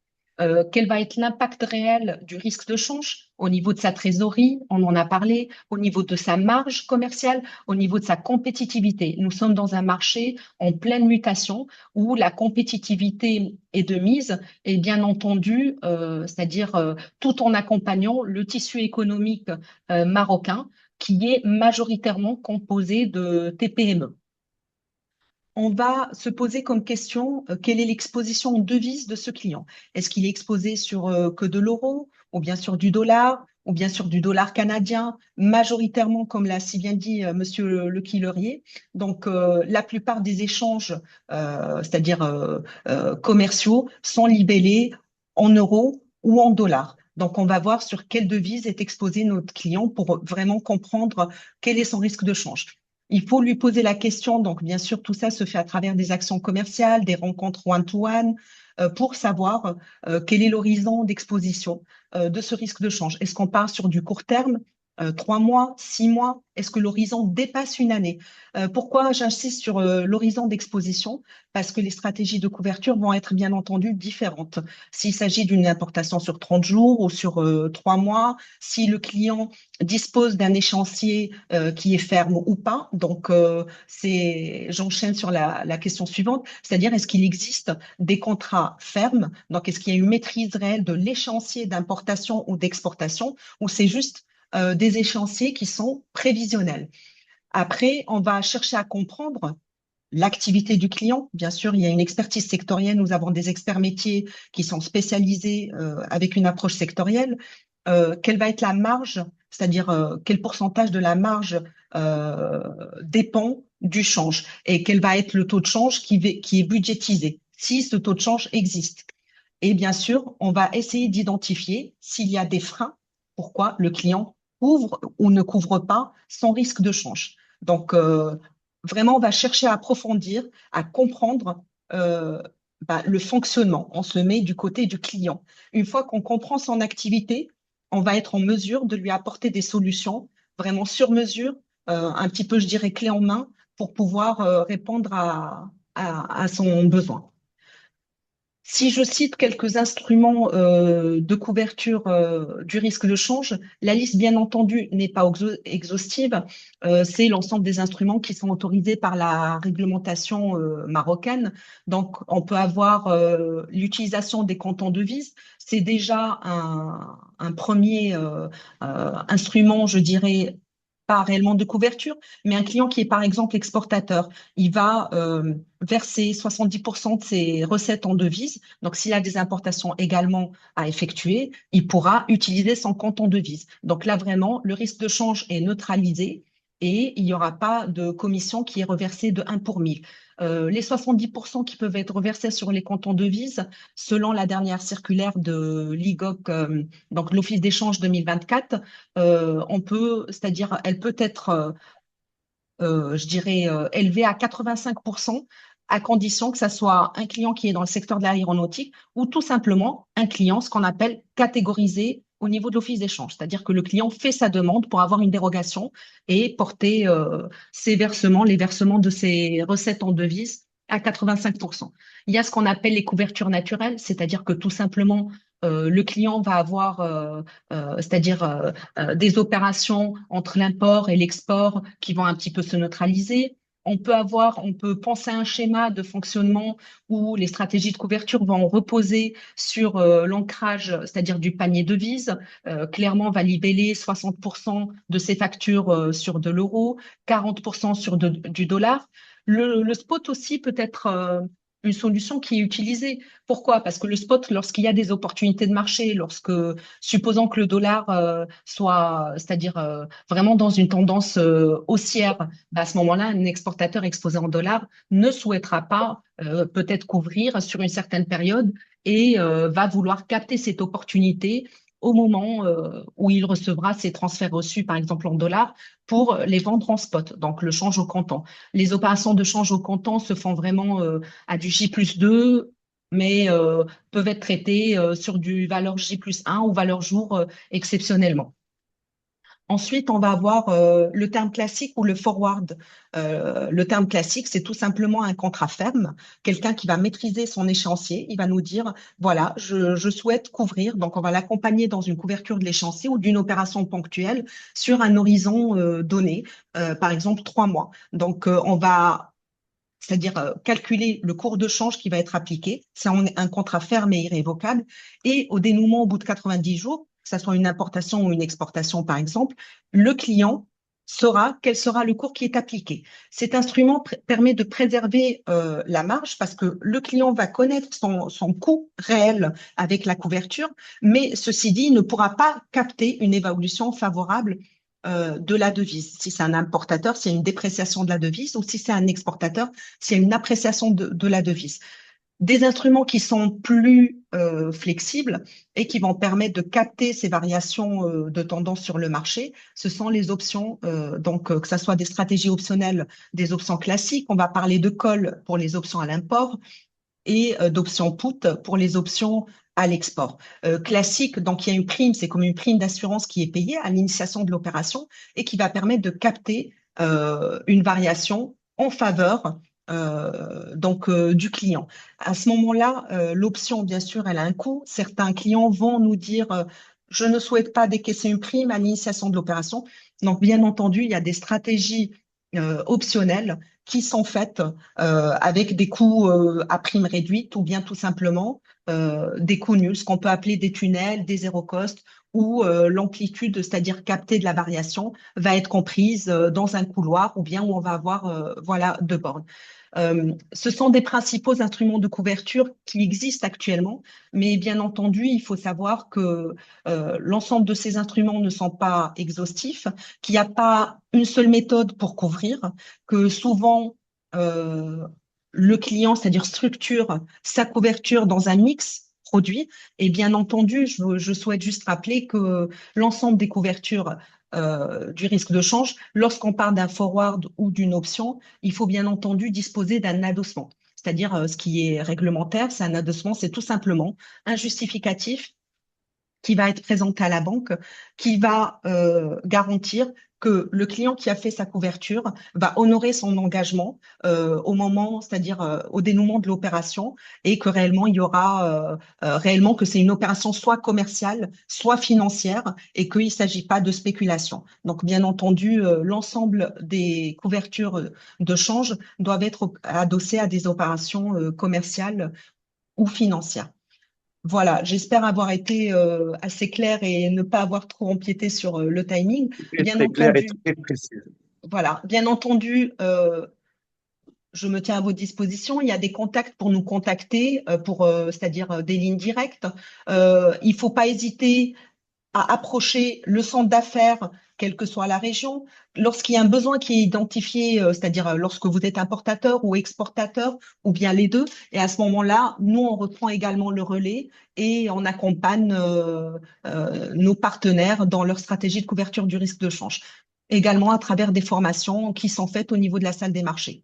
Quel va être l'impact réel du risque de change au niveau de sa trésorerie, on en a parlé, au niveau de sa marge commerciale, au niveau de sa compétitivité. Nous sommes dans un marché en pleine mutation où la compétitivité est de mise et bien entendu, c'est-à-dire tout en accompagnant le tissu économique marocain qui est majoritairement composé de TPME. On va se poser comme question quelle est l'exposition en devise de ce client. Est-ce qu'il est exposé sur que de l'euro ou bien sur du dollar ou bien sur du dollar canadien, majoritairement, comme l'a si bien dit Monsieur Le Quillerier. Donc, la plupart des échanges, c'est-à-dire commerciaux, sont libellés en euros ou en dollars. Donc, on va voir sur quelle devise est exposé notre client pour vraiment comprendre quel est son risque de change. Il faut lui poser la question, donc bien sûr, tout ça se fait à travers des actions commerciales, des rencontres one-to-one, pour savoir quel est l'horizon d'exposition de ce risque de change. Est-ce qu'on part sur du court terme, 3 mois, 6 mois? Est-ce que l'horizon dépasse une année? Pourquoi j'insiste sur l'horizon d'exposition? Parce que les stratégies de couverture vont être bien entendu différentes. S'il s'agit d'une importation sur 30 jours ou sur 3 mois, si le client dispose d'un échéancier qui est ferme ou pas. Donc, j'enchaîne sur la question suivante, c'est-à-dire est-ce qu'il existe des contrats fermes? Donc, est-ce qu'il y a une maîtrise réelle de l'échéancier d'importation ou d'exportation ou c'est juste des échéanciers qui sont prévisionnels? Après, on va chercher à comprendre l'activité du client. Bien sûr, il y a une expertise sectorielle. Nous avons des experts métiers qui sont spécialisés avec une approche sectorielle. Quelle va être la marge, c'est-à-dire quel pourcentage de la marge euh, dépend du change et quel va être le taux de change qui est budgétisé, si ce taux de change existe. Et bien sûr, on va essayer d'identifier s'il y a des freins, pourquoi le client couvre ou ne couvre pas son risque de change. Donc, vraiment, on va chercher à approfondir, à comprendre le fonctionnement. On se met du côté du client. Une fois qu'on comprend son activité, on va être en mesure de lui apporter des solutions vraiment sur mesure, un petit peu, je dirais, clé en main pour pouvoir répondre à son besoin. Si je cite quelques instruments de couverture du risque de change, la liste, bien entendu, n'est pas exhaustive. C'est l'ensemble des instruments qui sont autorisés par la réglementation marocaine. Donc, on peut avoir l'utilisation des comptes en devises. C'est déjà un premier instrument, je dirais, pas réellement de couverture, mais un client qui est par exemple exportateur, il va verser 70% de ses recettes en devises. Donc, s'il a des importations également à effectuer, il pourra utiliser son compte en devises. Donc là, vraiment, le risque de change est neutralisé et il n'y aura pas de commission qui est reversée de 1 pour 1000. Les 70% qui peuvent être reversés sur les comptes en devises, selon la dernière circulaire de l'IGOC, donc l'Office d'échange 2024, c'est-à-dire, elle peut être je dirais, élevé à 85% à condition que ça soit un client qui est dans le secteur de l'aéronautique ou tout simplement un client, ce qu'on appelle catégorisé au niveau de l'office d'échange. C'est-à-dire que le client fait sa demande pour avoir une dérogation et porter ses versements, les versements de ses recettes en devises à 85%. Il y a ce qu'on appelle les couvertures naturelles, c'est-à-dire que tout simplement, le client va avoir, c'est-à-dire des opérations entre l'import et l'export qui vont un petit peu se neutraliser. On peut penser à un schéma de fonctionnement où les stratégies de couverture vont reposer sur l'ancrage, c'est-à-dire du panier de devises. Clairement, on va libeller 60% de ses factures sur de l'euro, 40% sur du dollar. Le spot aussi peut être une solution qui est utilisée. Pourquoi? Parce que le spot, lorsqu'il y a des opportunités de marché, supposons que le dollar soit, c'est-à-dire vraiment dans une tendance haussière, à ce moment-là, un exportateur exposé en dollars ne souhaitera pas peut-être couvrir sur une certaine période et va vouloir capter cette opportunité au moment où il recevra ses transferts reçus, par exemple en dollars, pour les vendre en spot, donc le change au comptant. Les opérations de change au comptant se font vraiment à du J+2, mais peuvent être traitées sur du valeur J+1 ou valeur jour exceptionnellement. Ensuite, on va avoir le terme classique ou le forward. Le terme classique, c'est tout simplement un contrat ferme, quelqu'un qui va maîtriser son échéancier. Il va nous dire, voilà, je souhaite couvrir. Donc, on va l'accompagner dans une couverture de l'échéancier ou d'une opération ponctuelle sur un horizon donné, par exemple 3 mois. Donc, on va c'est-à-dire calculer le cours de change qui va être appliqué. C'est un contrat ferme et irrévocable. Et au dénouement, au bout de 90 jours, que ce soit une importation ou une exportation, par exemple, le client saura quel sera le cours qui est appliqué. Cet instrument permet de préserver la marge parce que le client va connaître son coût réel avec la couverture, mais ceci dit, il ne pourra pas capter une évolution favorable de la devise. Si c'est un importateur, s'il y a une dépréciation de la devise, ou si c'est un exportateur, s'il y a une appréciation de la devise. Des instruments qui sont plus flexibles et qui vont permettre de capter ces variations de tendance sur le marché, ce sont les options, que ce soit des stratégies optionnelles, des options classiques. On va parler de call pour les options à l'import et d'options put pour les options à l'export. Classique, donc il y a une prime, c'est comme une prime d'assurance qui est payée à l'initiation de l'opération et qui va permettre de capter une variation en faveur du client. À ce moment-là, l'option, bien sûr, elle a un coût. Certains clients vont nous dire je ne souhaite pas décaisser une prime à l'initiation de l'opération. Donc, bien entendu, il y a des stratégies optionnelles qui sont faites avec des coûts à prime réduite ou bien tout simplement des coûts nuls, ce qu'on peut appeler des tunnels, des zéro cost, où l'amplitude, c'est-à-dire captée de la variation, va être comprise dans un couloir ou bien où on va avoir voilà, deux bornes. Ce sont des principaux instruments de couverture qui existent actuellement, mais bien entendu, il faut savoir que l'ensemble de ces instruments ne sont pas exhaustifs, qu'il n'y a pas une seule méthode pour couvrir, que souvent euh, le client, c'est-à-dire structure sa couverture dans un mix produit. Et bien entendu, je souhaite juste rappeler que l'ensemble des couvertures du risque de change, lorsqu'on parle d'un forward ou d'une option, il faut bien entendu disposer d'un adossement. C'est-à-dire, ce qui est réglementaire, c'est un adossement, c'est tout simplement un justificatif qui va être présenté à la banque, qui va garantir que le client qui a fait sa couverture va honorer son engagement au moment, c'est-à-dire au dénouement de l'opération, et que réellement il y aura réellement que c'est une opération soit commerciale, soit financière, et qu'il ne s'agit pas de spéculation. Donc, bien entendu, l'ensemble des couvertures de change doivent être adossées à des opérations commerciales ou financières. Voilà, j'espère avoir été assez claire et ne pas avoir trop empiété sur le timing. Très, Bien très clair et entendu, très précis. voilà, bien entendu, je me tiens à votre disposition. Il y a des contacts pour nous contacter, c'est-à-dire des lignes directes. Il ne faut pas hésiter à approcher le centre d'affaires, quelle que soit la région. Lorsqu'il y a un besoin qui est identifié, c'est-à-dire lorsque vous êtes importateur ou exportateur, ou bien les deux, et à ce moment-là, nous, on reprend également le relais et on accompagne nos partenaires dans leur stratégie de couverture du risque de change, également à travers des formations qui sont faites au niveau de la salle des marchés.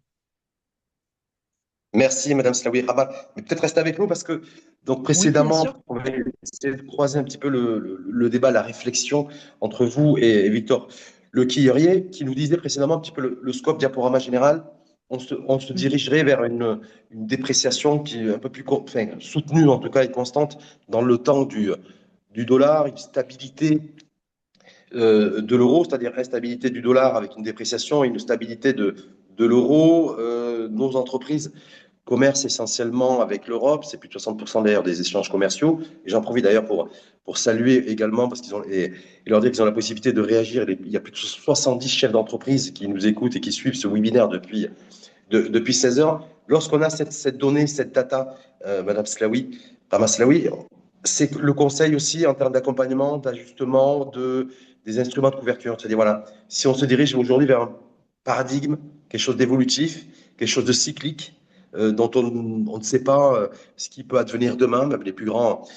Merci, Madame Slaoui Rabat. Mais peut-être rester avec nous parce que, donc, Oui, bien sûr. précédemment, on va essayer de croiser un petit peu le débat, la réflexion entre vous et Victor Le Quillerier, qui nous disait précédemment un petit peu le scope diaporama général. On se Mhm. dirigerait vers une dépréciation qui est un peu plus enfin, soutenue, en tout cas, et constante dans le temps du dollar, une stabilité de l'euro, c'est-à-dire instabilité du dollar avec une dépréciation et une stabilité de l'euro. Nos entreprises commercent essentiellement avec l'Europe, c'est plus de 60% d'ailleurs des échanges commerciaux. Et j'en profite d'ailleurs pour saluer également, parce qu'ils ont, et leur dire qu'ils ont la possibilité de réagir. Il y a plus de 70 chefs d'entreprise qui nous écoutent et qui suivent ce webinaire depuis 16 heures. Lorsqu'on a cette donnée, cette data, Madame Slaoui, Rama Slaoui, c'est le conseil aussi en termes d'accompagnement, d'ajustement, des instruments de couverture. C'est-à-dire, voilà, si on se dirige aujourd'hui vers un paradigme, quelque chose d'évolutif, quelque chose de cyclique, dont on ne sait pas ce qui peut advenir demain, même les plus grands,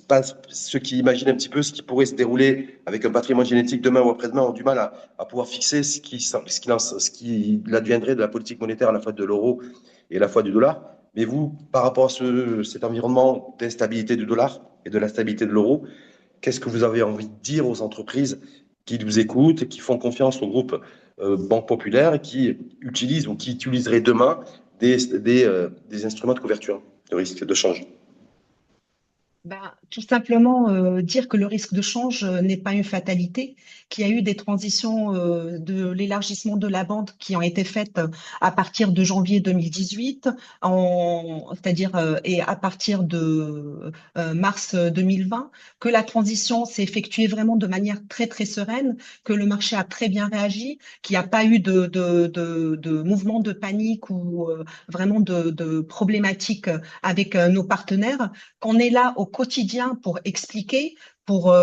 pas ceux qui imaginent un petit peu ce qui pourrait se dérouler avec un patrimoine génétique demain ou après-demain ont du mal à pouvoir fixer ce qui adviendrait de la politique monétaire à la fois de l'euro et à la fois du dollar. Mais vous, par rapport à cet environnement d'instabilité du dollar et de l'instabilité de l'euro, qu'est-ce que vous avez envie de dire aux entreprises qui nous écoutent et qui font confiance au groupe Banque Populaire et qui utilisent ou qui utiliseraient demain des instruments de couverture de risque de change? Ben, tout simplement dire que le risque de change n'est pas une fatalité, qu'il y a eu des transitions de l'élargissement de la bande qui ont été faites à partir de janvier 2018, c'est-à-dire et à partir de mars 2020, que la transition s'est effectuée vraiment de manière très très sereine, que le marché a très bien réagi, qu'il n'y a pas eu de mouvement de panique ou vraiment de problématiques avec nos partenaires, qu'on est là au quotidien pour expliquer, pour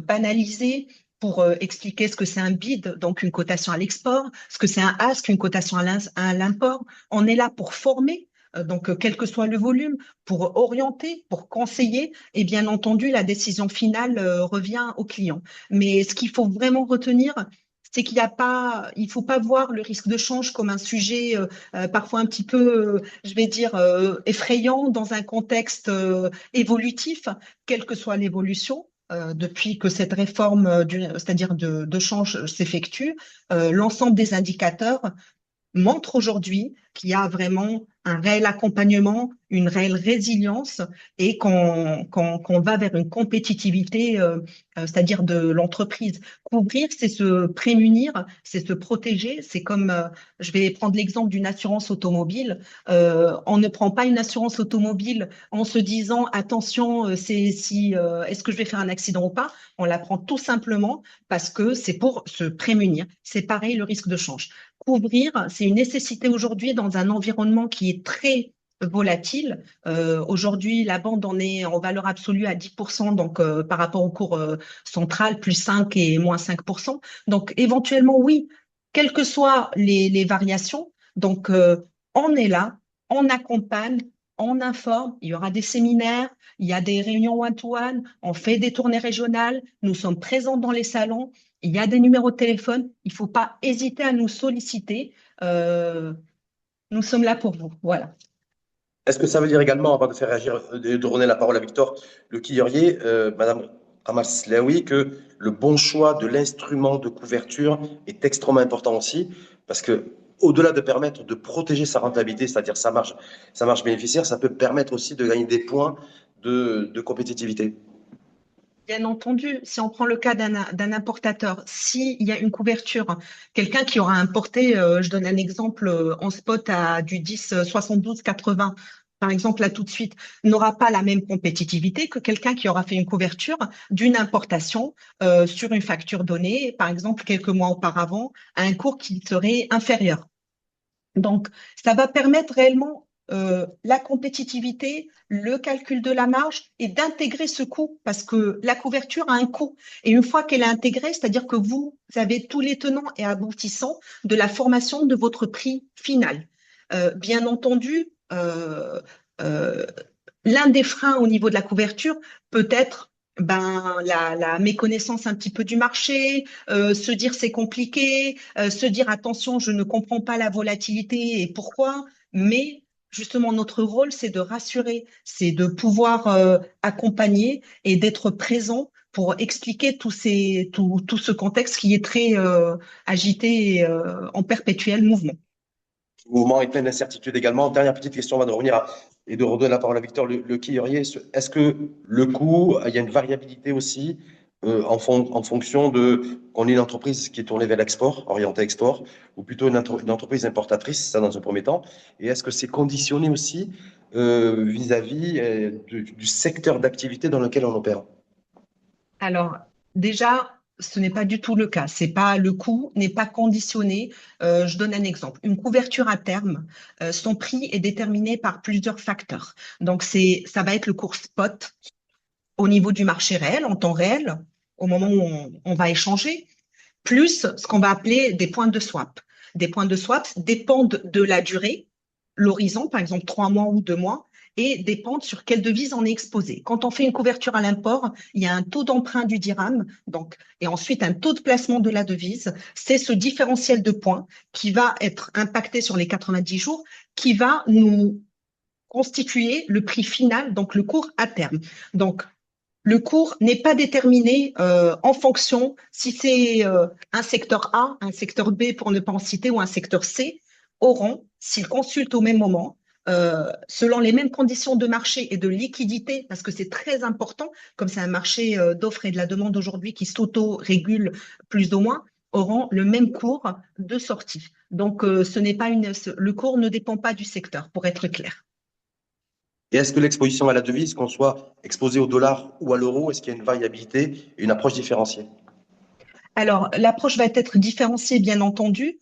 banaliser, pour expliquer ce que c'est un bid, donc une cotation à l'export, ce que c'est un ask, une cotation à l'import. On est là pour former, donc quel que soit le volume, pour orienter, pour conseiller, et bien entendu, la décision finale revient au client. Mais ce qu'il faut vraiment retenir, c'est qu'il n'y a pas, il faut pas voir le risque de change comme un sujet parfois un petit peu, je vais dire, effrayant dans un contexte évolutif, quelle que soit l'évolution. Depuis que cette réforme, c'est-à-dire de change, s'effectue, l'ensemble des indicateurs montre aujourd'hui qu'il y a vraiment un réel accompagnement, une réelle résilience et qu'on va vers une compétitivité, c'est-à-dire de l'entreprise. Couvrir, c'est se prémunir, c'est se protéger. C'est comme, je vais prendre l'exemple d'une assurance automobile. On ne prend pas une assurance automobile en se disant, attention, est-ce que je vais faire un accident ou pas? On la prend tout simplement parce que c'est pour se prémunir. C'est pareil, le risque de change. Couvrir, c'est une nécessité aujourd'hui dans un environnement qui est très volatile. Aujourd'hui, la bande en est en valeur absolue à 10%, donc par rapport au cours central, plus 5 et moins 5%. Donc éventuellement, oui, quelles que soient les variations, donc on est là, on accompagne, on informe, il y aura des séminaires, il y a des réunions one-to-one, on fait des tournées régionales, nous sommes présents dans les salons, il y a des numéros de téléphone, il ne faut pas hésiter à nous solliciter. Nous sommes là pour vous. Voilà. Est-ce que ça veut dire également, avant de faire réagir, de donner la parole à Victor Le Quillerier, Madame Ramaslaoui, que le bon choix de l'instrument de couverture est extrêmement important aussi, parce que au-delà de permettre de protéger sa rentabilité, c'est-à-dire sa marge bénéficiaire, ça peut permettre aussi de gagner des points de compétitivité. Bien entendu, si on prend le cas d'un importateur, s'il y a une couverture, quelqu'un qui aura importé, je donne un exemple en spot à du 10, 72, 80, par exemple, là tout de suite, n'aura pas la même compétitivité que quelqu'un qui aura fait une couverture d'une importation sur une facture donnée, par exemple, quelques mois auparavant, à un cours qui serait inférieur. Donc, ça va permettre réellement la compétitivité, le calcul de la marge et d'intégrer ce coût parce que la couverture a un coût. Et une fois qu'elle est intégrée, c'est-à-dire que vous avez tous les tenants et aboutissants de la formation de votre prix final. Bien entendu, euh, l'un des freins au niveau de la couverture peut être la méconnaissance un petit peu du marché, se dire c'est compliqué, se dire attention, je ne comprends pas la volatilité et pourquoi, mais justement notre rôle c'est de rassurer, c'est de pouvoir accompagner et d'être présent pour expliquer tout ce contexte qui est très agité et en perpétuel mouvement. Mouvement est plein d'incertitudes également. Dernière petite question avant de revenir et de redonner la parole à Victor Le Quillerier. Est-ce que le coût, il y a une variabilité aussi en fonction de qu'on est une entreprise qui est tournée vers l'export, orientée export, ou plutôt une entreprise importatrice, ça dans un premier temps. Et est-ce que c'est conditionné aussi vis-à-vis du secteur d'activité dans lequel on opère? Alors, déjà, ce n'est pas du tout le cas. C'est pas le coût n'est pas conditionné. Je donne un exemple. Une couverture à terme, son prix est déterminé par plusieurs facteurs. Donc, ça va être le cours spot au niveau du marché réel, en temps réel, au moment où on va échanger, plus ce qu'on va appeler des points de swap. Des points de swap dépendent de la durée, l'horizon, par exemple 3 mois ou 2 mois, et dépendent sur quelle devise on est exposé. Quand on fait une couverture à l'import, il y a un taux d'emprunt du dirham, donc, et ensuite un taux de placement de la devise. C'est ce différentiel de points qui va être impacté sur les 90 jours, qui va nous constituer le prix final, donc le cours à terme. Donc, le cours n'est pas déterminé en fonction si c'est un secteur A, un secteur B pour ne pas en citer, ou un secteur C, auront, s'ils consultent au même moment, selon les mêmes conditions de marché et de liquidité, parce que c'est très important, comme c'est un marché d'offres et de la demande aujourd'hui qui s'auto-régule plus ou moins, auront le même cours de sortie. Donc, le cours ne dépend pas du secteur, pour être clair. Et est-ce que l'exposition à la devise, qu'on soit exposé au dollar ou à l'euro, est-ce qu'il y a une variabilité et une approche différenciée? Alors, l'approche va être différenciée, bien entendu,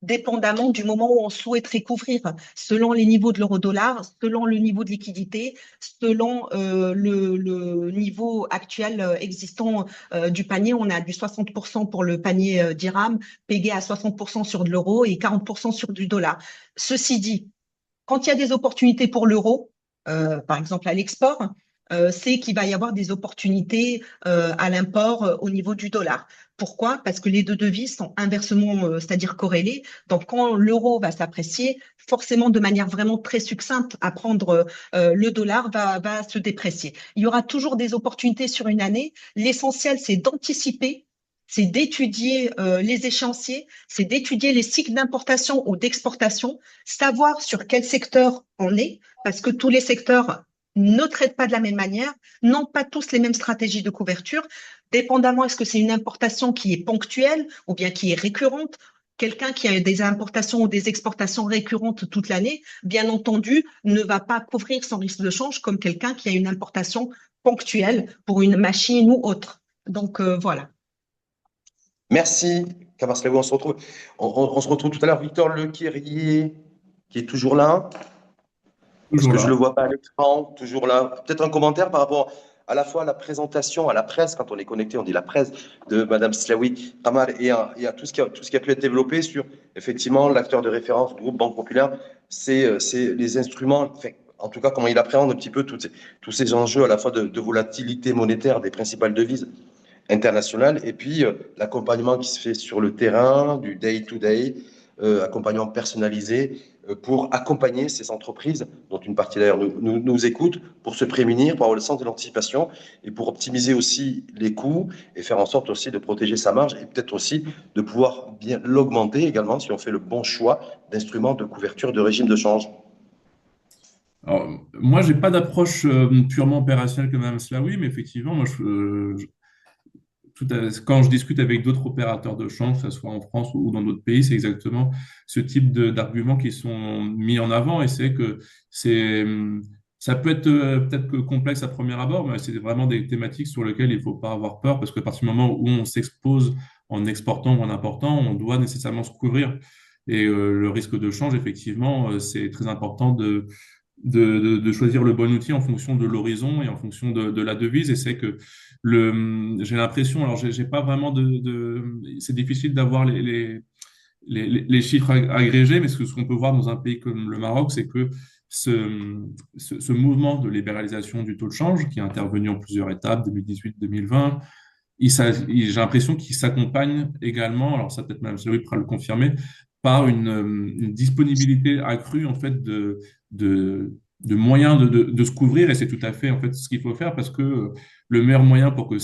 dépendamment du moment où on souhaiterait couvrir, selon les niveaux de l'euro-dollar, selon le niveau de liquidité, selon le niveau actuel existant du panier. On a du 60% pour le panier dirham, payé à 60% sur de l'euro et 40% sur du dollar. Ceci dit, quand il y a des opportunités pour l'euro, par exemple à l'export, c'est qu'il va y avoir des opportunités à l'import au niveau du dollar. Pourquoi? Parce que les deux devises sont inversement, c'est-à-dire corrélées. Donc, quand l'euro va s'apprécier, forcément, de manière vraiment très succincte, à prendre le dollar va se déprécier. Il y aura toujours des opportunités sur une année. L'essentiel, c'est d'anticiper c'est d'étudier les échéanciers, c'est d'étudier les cycles d'importation ou d'exportation, savoir sur quel secteur on est, parce que tous les secteurs ne traitent pas de la même manière, n'ont pas tous les mêmes stratégies de couverture, dépendamment est-ce que c'est une importation qui est ponctuelle ou bien qui est récurrente. Quelqu'un qui a des importations ou des exportations récurrentes toute l'année, bien entendu, ne va pas couvrir son risque de change comme quelqu'un qui a une importation ponctuelle pour une machine ou autre. Donc voilà. Merci, Kamarslaoui. On se retrouve tout à l'heure. Victor Lequérier, qui est toujours là, parce Toujours que je ne le là. vois pas à l'écran, toujours là. Peut-être un commentaire par rapport à la fois à la présentation, à la presse, quand on est connecté, on dit la presse, de Madame Slaoui Kamal, et à tout ce qui a pu être développé sur, effectivement, l'acteur de référence, groupe Banque Populaire, c'est les instruments, enfin, en tout cas, comment il appréhende un petit peu tous ces enjeux à la fois de volatilité monétaire des principales devises internationales, et puis l'accompagnement qui se fait sur le terrain, du day-to-day, accompagnement personnalisé, pour accompagner ces entreprises, dont une partie d'ailleurs nous écoute, pour se prémunir, pour avoir le sens de l'anticipation et pour optimiser aussi les coûts et faire en sorte aussi de protéger sa marge et peut-être aussi de pouvoir bien l'augmenter également si on fait le bon choix d'instruments de couverture de régime de change. Alors, moi, j'ai pas d'approche purement opérationnelle que Mme Slaoui, mais effectivement, quand je discute avec d'autres opérateurs de change, que ce soit en France ou dans d'autres pays, c'est exactement ce type d'arguments qui sont mis en avant. Et c'est que c'est, ça peut être peut-être que complexe à premier abord, mais c'est vraiment des thématiques sur lesquelles il ne faut pas avoir peur, parce qu'à partir du moment où on s'expose en exportant ou en important, on doit nécessairement se couvrir. Et le risque de change, effectivement, c'est très important de choisir le bon outil en fonction de l'horizon et en fonction de la devise. Et c'est que j'ai l'impression, alors j'ai pas vraiment c'est difficile d'avoir les chiffres agrégés, mais ce qu'on peut voir dans un pays comme le Maroc, c'est que ce mouvement de libéralisation du taux de change, qui est intervenu en plusieurs étapes, 2018-2020, j'ai l'impression qu'il s'accompagne également, alors ça peut-être même Cédric pourra le confirmer, par une disponibilité accrue en fait de moyens de se couvrir, et c'est tout à fait en fait ce qu'il faut faire, parce que le meilleur moyen pour que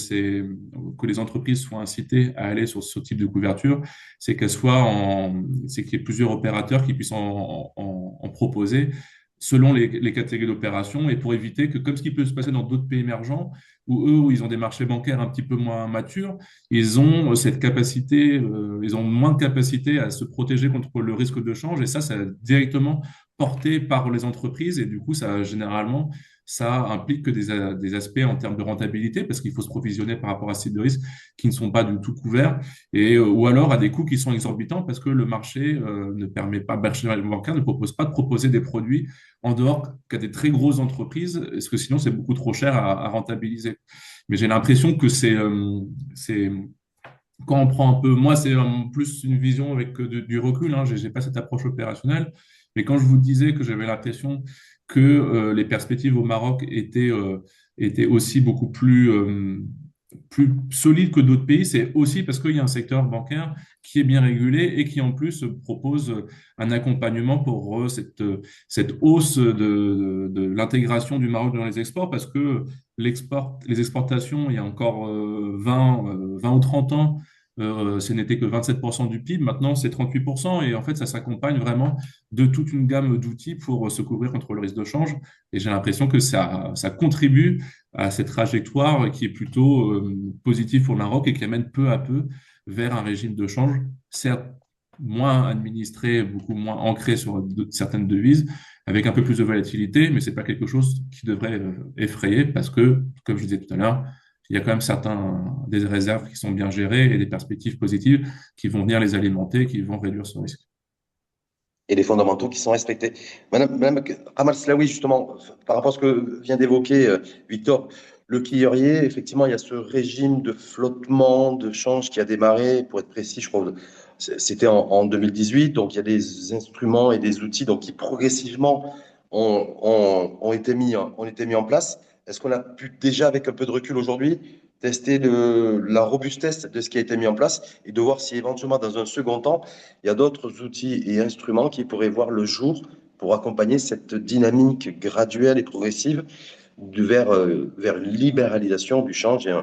les entreprises soient incitées à aller sur ce type de couverture, c'est qu'il y ait plusieurs opérateurs qui puissent en proposer selon les catégories d'opérations, et pour éviter que, comme ce qui peut se passer dans d'autres pays émergents, où ils ont des marchés bancaires un petit peu moins matures, ils ont cette capacité, ils ont moins de capacité à se protéger contre le risque de change, et ça est directement porté par les entreprises, et du coup, généralement, ça implique que des aspects en termes de rentabilité, parce qu'il faut se provisionner par rapport à ces deux risques qui ne sont pas du tout couverts, ou alors à des coûts qui sont exorbitants, parce que le marché ne permet pas, le marché bancaire ne propose pas de proposer des produits en dehors qu'à des très grosses entreprises, parce que sinon c'est beaucoup trop cher à rentabiliser. Mais j'ai l'impression que c'est quand on prend un peu, moi c'est plus une vision avec du recul, hein, j'ai pas cette approche opérationnelle, mais quand je vous disais que j'avais l'impression que les perspectives au Maroc étaient aussi beaucoup plus solide que d'autres pays, c'est aussi parce qu'il y a un secteur bancaire qui est bien régulé et qui en plus propose un accompagnement pour cette hausse de l'intégration du Maroc dans les exports, parce que les exportations, il y a encore 20 ou 30 ans, ce n'était que 27% du PIB, maintenant c'est 38%, et en fait ça s'accompagne vraiment de toute une gamme d'outils pour se couvrir contre le risque de change, et j'ai l'impression que ça contribue à cette trajectoire qui est plutôt positive pour le Maroc et qui amène peu à peu vers un régime de change, certes moins administré, beaucoup moins ancré sur certaines devises, avec un peu plus de volatilité, mais c'est pas quelque chose qui devrait effrayer, parce que, comme je disais tout à l'heure, il y a quand même des réserves qui sont bien gérées et des perspectives positives qui vont venir les alimenter, qui vont réduire ce risque. Et les fondamentaux qui sont respectés. Madame Amal Slaoui, justement, par rapport à ce que vient d'évoquer Victor Le Quillerier, effectivement, il y a ce régime de flottement de change qui a démarré, pour être précis, je crois, c'était en 2018. Donc, il y a des instruments et des outils donc, qui progressivement ont été mis en place. Est-ce qu'on a pu déjà, avec un peu de recul aujourd'hui, tester la robustesse de ce qui a été mis en place et de voir si éventuellement, dans un second temps, il y a d'autres outils et instruments qui pourraient voir le jour pour accompagner cette dynamique graduelle et progressive vers une libéralisation du change et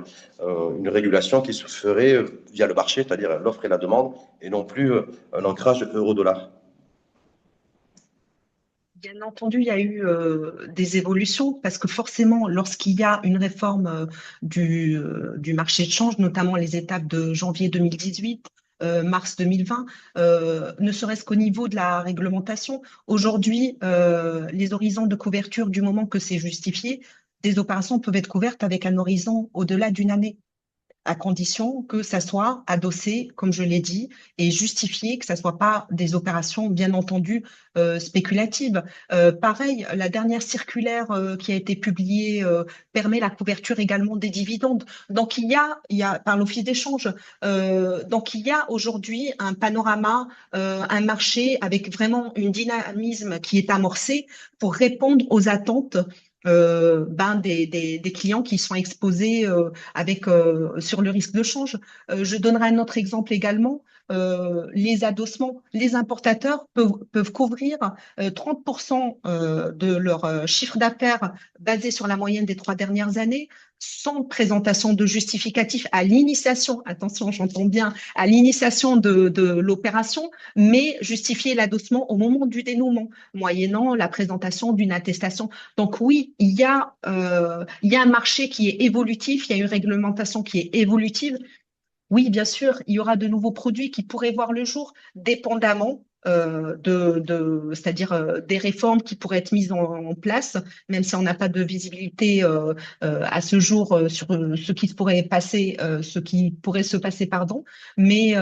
une régulation qui se ferait via le marché, c'est-à-dire l'offre et la demande, et non plus un ancrage euro-dollar. Bien entendu, il y a eu des évolutions parce que forcément, lorsqu'il y a une réforme du marché de change, notamment les étapes de janvier 2018, mars 2020, ne serait-ce qu'au niveau de la réglementation, aujourd'hui, les horizons de couverture, du moment que c'est justifié, des opérations peuvent être couvertes avec un horizon au-delà d'une année, à condition que ça soit adossé, comme je l'ai dit, et justifié, que ça soit pas des opérations, bien entendu, spéculatives. Pareil, la dernière circulaire qui a été publiée permet la couverture également des dividendes. Donc il y a par l'office d'échange. Donc il y a aujourd'hui un panorama, un marché avec vraiment un dynamisme qui est amorcé pour répondre aux attentes des clients qui sont exposés sur le risque de change. Je donnerai un autre exemple également. Les adossements, les importateurs peuvent couvrir 30% de leur chiffre d'affaires basé sur la moyenne des 3 dernières années sans présentation de justificatif à l'initiation, attention, j'entends bien, à l'initiation de l'opération, mais justifier l'adossement au moment du dénouement, moyennant la présentation d'une attestation. Donc oui, il y a un marché qui est évolutif, il y a une réglementation qui est évolutive. Oui, bien sûr, il y aura de nouveaux produits qui pourraient voir le jour, dépendamment c'est-à-dire des réformes qui pourraient être mises en place, même si on n'a pas de visibilité à ce jour sur ce qui pourrait passer, ce qui pourrait se passer, pardon. Mais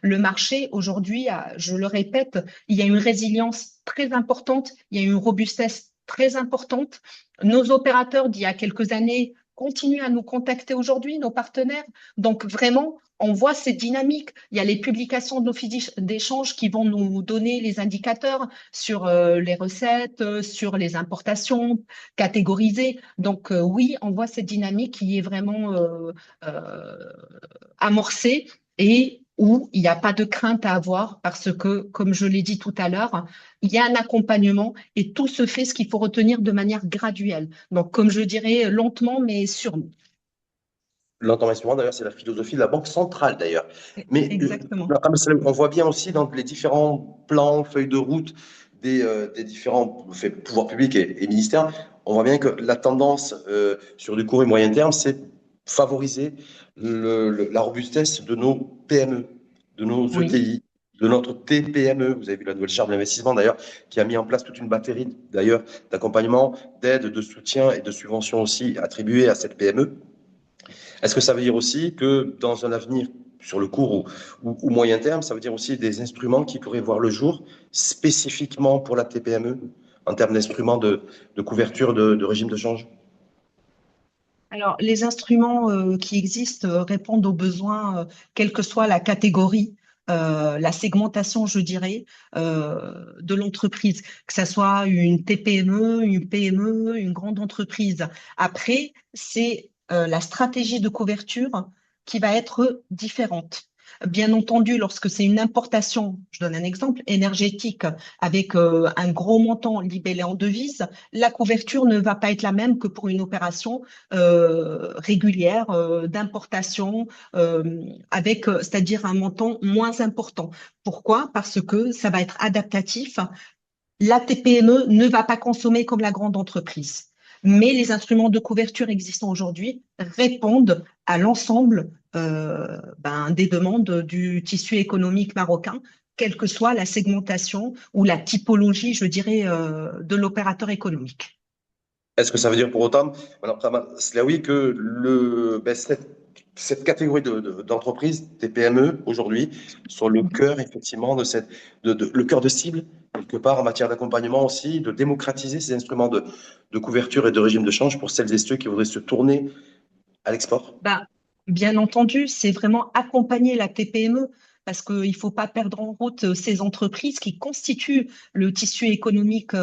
le marché aujourd'hui, je le répète, il y a une résilience très importante, il y a une robustesse très importante. Nos opérateurs d'il y a quelques années continuent à nous contacter aujourd'hui, nos partenaires. Donc vraiment, on voit ces dynamiques. Il y a les publications de l'Office d'échange qui vont nous donner les indicateurs sur les recettes, sur les importations catégorisées. Donc oui, on voit cette dynamique qui est vraiment amorcée et où il n'y a pas de crainte à avoir parce que, comme je l'ai dit tout à l'heure, il y a un accompagnement et tout se fait, ce qu'il faut retenir, de manière graduelle. Donc, comme je dirais, lentement mais sûrement. L'endormissement, d'ailleurs, c'est la philosophie de la Banque centrale, d'ailleurs. Mais Exactement. on voit bien aussi dans les différents plans, feuilles de route des différents pouvoirs publics et ministères, on voit bien que la tendance sur du court et moyen terme, c'est favoriser la robustesse de nos PME, de nos Oui. ETI, de notre TPME. Vous avez vu la nouvelle charte d'investissement, d'ailleurs, qui a mis en place toute une batterie, d'ailleurs, d'accompagnement, d'aide, de soutien et de subventions aussi attribuées à cette PME. Est-ce que ça veut dire aussi que dans un avenir, sur le court ou moyen terme, ça veut dire aussi des instruments qui pourraient voir le jour spécifiquement pour la TPME en termes d'instruments de couverture de régime de change? Alors, les instruments qui existent répondent aux besoins, quelle que soit la catégorie, la segmentation, je dirais, de l'entreprise, que ça soit une TPME, une PME, une grande entreprise. Après, c'est la stratégie de couverture qui va être différente. Bien entendu, lorsque c'est une importation, je donne un exemple, énergétique, avec un gros montant libellé en devises, la couverture ne va pas être la même que pour une opération régulière d'importation c'est-à-dire un montant moins important. Pourquoi? Parce que ça va être adaptatif. La TPME ne va pas consommer comme la grande entreprise. Mais les instruments de couverture existants aujourd'hui répondent à l'ensemble des demandes du tissu économique marocain, quelle que soit la segmentation ou la typologie, je dirais, de l'opérateur économique. Est-ce que ça veut dire pour autant, cela oui, que cette catégorie d'entreprises, des PME aujourd'hui, sont le cœur effectivement le cœur de cible, quelque part en matière d'accompagnement aussi, de démocratiser ces instruments de couverture et de régime de change pour celles et ceux qui voudraient se tourner à l'export? Bah, bien entendu, c'est vraiment accompagner la TPME parce qu'il ne faut pas perdre en route ces entreprises qui constituent le tissu économique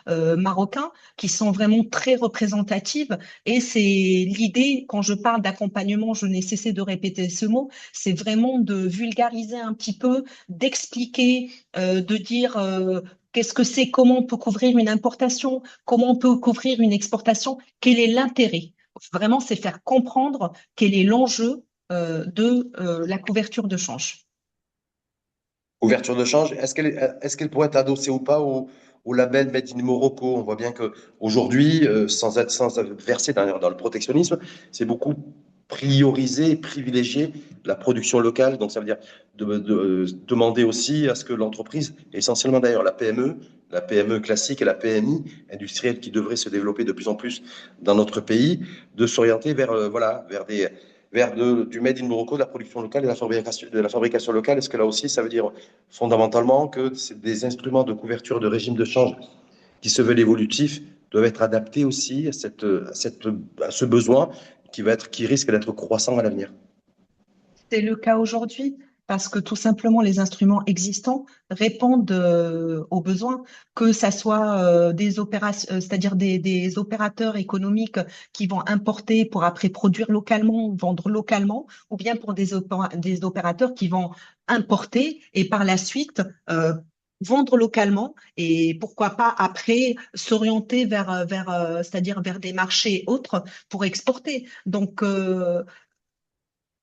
marocain, qui sont vraiment très représentatives. Et c'est l'idée, quand je parle d'accompagnement, je n'ai cessé de répéter ce mot, c'est vraiment de vulgariser un petit peu, d'expliquer, de dire Qu'est-ce que c'est? Comment on peut couvrir une importation? Comment on peut couvrir une exportation? Quel est l'intérêt? Vraiment, c'est faire comprendre quel est l'enjeu de la couverture de change. Ouverture de change, est-ce qu'elle pourrait être adossée ou pas au label Made in Morocco? On voit bien qu'aujourd'hui, sans être versé dans le protectionnisme, c'est beaucoup prioriser, privilégier la production locale. Donc, ça veut dire demander aussi à ce que l'entreprise, essentiellement d'ailleurs la PME classique et la PMI industrielle qui devrait se développer de plus en plus dans notre pays, de s'orienter vers, voilà, du Made in Morocco, de la production locale et de la fabrication locale. Est-ce que là aussi, ça veut dire fondamentalement que c'est des instruments de couverture de régime de change qui se veulent évolutifs doivent être adaptés aussi à ce besoin qui risque d'être croissant à l'avenir? C'est le cas aujourd'hui parce que tout simplement les instruments existants répondent aux besoins, que ça soit des opérations, c'est-à-dire des opérateurs économiques qui vont importer pour après produire localement, vendre localement, ou bien pour des opérateurs qui vont importer et par la suite vendre localement et pourquoi pas après s'orienter c'est-à-dire vers des marchés autres pour exporter. Donc,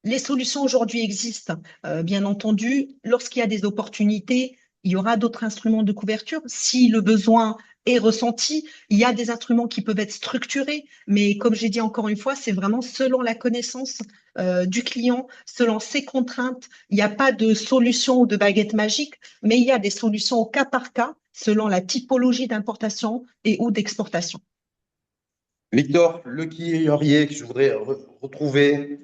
les solutions aujourd'hui existent. Bien entendu, lorsqu'il y a des opportunités, il y aura d'autres instruments de couverture. Si le besoin est ressenti, il y a des instruments qui peuvent être structurés, mais comme j'ai dit encore une fois, c'est vraiment selon la connaissance du client, selon ses contraintes. Il n'y a pas de solution ou de baguette magique, mais il y a des solutions au cas par cas, selon la typologie d'importation et ou d'exportation. Victor, le Kyrier que je voudrais retrouver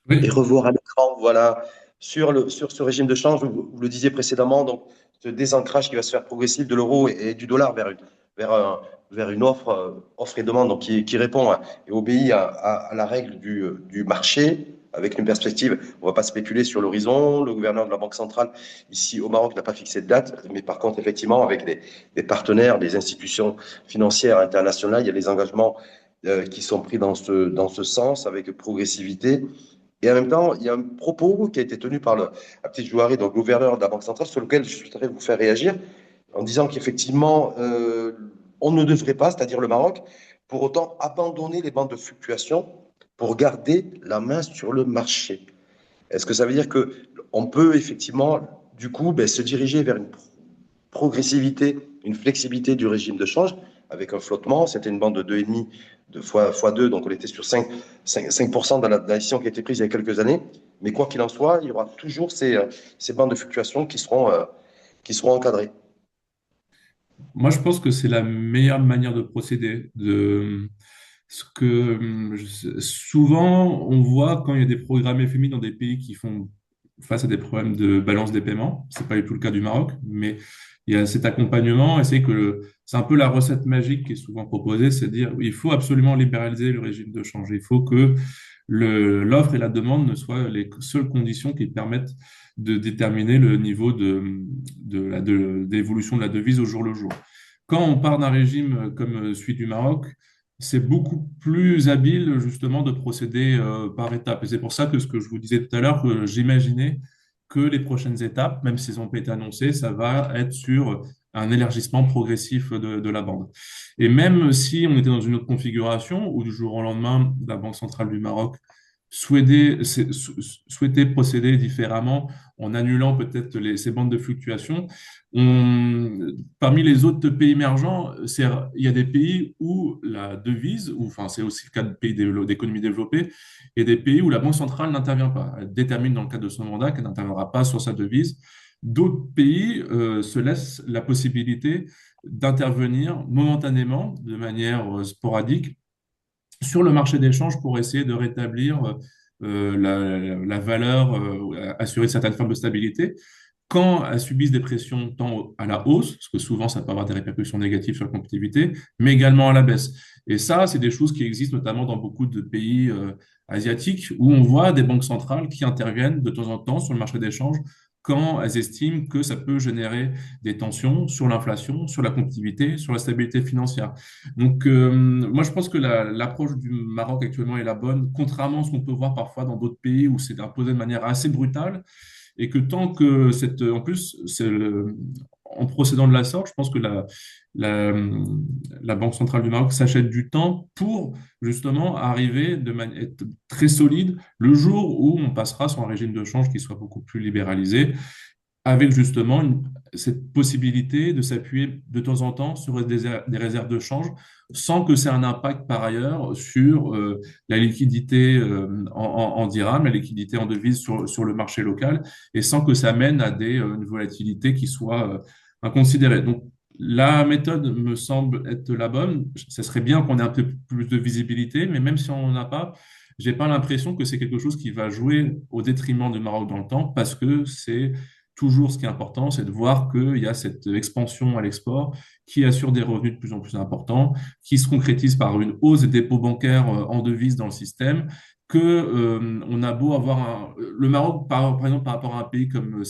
et Oui, revoir à l'écran, voilà, sur ce régime de change, vous le disiez précédemment, donc ce désancrage qui va se faire progressif de l'euro et du dollar vers, vers une offre et demande donc qui répond et obéit à la règle du marché, avec une perspective. On ne va pas spéculer sur l'horizon. Le gouverneur de la Banque centrale, ici au Maroc, n'a pas fixé de date, mais par contre, effectivement, avec des partenaires, des institutions financières internationales, il y a des engagements qui sont pris dans ce sens, avec progressivité. Et en même temps, il y a un propos qui a été tenu par Abdel Jouari, donc gouverneur de la Banque centrale, sur lequel je souhaiterais vous faire réagir, en disant qu'effectivement, on ne devrait pas, c'est-à-dire le Maroc, pour autant abandonner les bandes de fluctuation pour garder la main sur le marché. Est-ce que ça veut dire qu'on peut effectivement, du coup, se diriger vers une progressivité, une flexibilité du régime de change avec un flottement? C'était une bande de 2,5 fois 2, donc on était sur 5% de la décision qui a été prise il y a quelques années. Mais quoi qu'il en soit, il y aura toujours ces bandes de fluctuation qui seront encadrées. moi je pense que c'est la meilleure manière de procéder. Ce que souvent on voit quand il y a des programmes FMI dans des pays qui font face à des problèmes de balance des paiements. C'est pas du tout le cas du Maroc, mais il y a cet accompagnement et c'est un peu la recette magique qui est souvent proposée, c'est de dire il faut absolument libéraliser le régime de change. Il faut que l'offre et la demande ne soient les seules conditions qui permettent de déterminer le niveau d'évolution de la devise au jour le jour. Quand on part d'un régime comme celui du Maroc, c'est beaucoup plus habile justement de procéder par étapes. Et c'est pour ça que ce que je vous disais tout à l'heure, que j'imaginais que les prochaines étapes, même si elles n'ont pas été annoncées, ça va être sur un élargissement progressif de la bande. Et même si on était dans une autre configuration, où du jour au lendemain, la Banque centrale du Maroc souhaitait procéder différemment en annulant peut-être ces bandes de fluctuation, parmi les autres pays émergents, il y a des pays où la devise, enfin c'est aussi le cas de pays d'économies développées, et des pays où la Banque centrale n'intervient pas. Elle détermine dans le cadre de son mandat qu'elle n'interviendra pas sur sa devise. D'autres pays se laissent la possibilité d'intervenir momentanément, de manière sporadique, sur le marché d'échange pour essayer de rétablir la valeur, assurer certaines formes de stabilité. Quand elles subissent des pressions tant à la hausse, parce que souvent ça peut avoir des répercussions négatives sur la compétitivité, mais également à la baisse. Et ça, c'est des choses qui existent notamment dans beaucoup de pays asiatiques où on voit des banques centrales qui interviennent de temps en temps sur le marché d'échange quand elles estiment que ça peut générer des tensions sur l'inflation, sur la compétitivité, sur la stabilité financière. Donc, moi, je pense que l'approche du Maroc actuellement est la bonne, contrairement à ce qu'on peut voir parfois dans d'autres pays où c'est imposé de manière assez brutale et que tant que en plus, en procédant de la sorte, je pense que la, la Banque centrale du Maroc s'achète du temps pour justement arriver de manière être très solide le jour où on passera sur un régime de change qui soit beaucoup plus libéralisé, avec justement cette possibilité de s'appuyer de temps en temps sur des réserves de change sans que ça ait un impact par ailleurs sur la liquidité en dirham, la liquidité en devise sur le marché local, et sans que ça mène à une volatilité qui soit inconsidérée. Donc, la méthode me semble être la bonne. Ce serait bien qu'on ait un peu plus de visibilité, mais même si on n'en a pas, j'ai pas l'impression que c'est quelque chose qui va jouer au détriment du Maroc dans le temps, parce que c'est toujours, ce qui est important, c'est de voir qu'il y a cette expansion à l'export qui assure des revenus de plus en plus importants, qui se concrétise par une hausse des dépôts bancaires en devises dans le système, que on a beau avoir le Maroc, par exemple, par rapport à un pays comme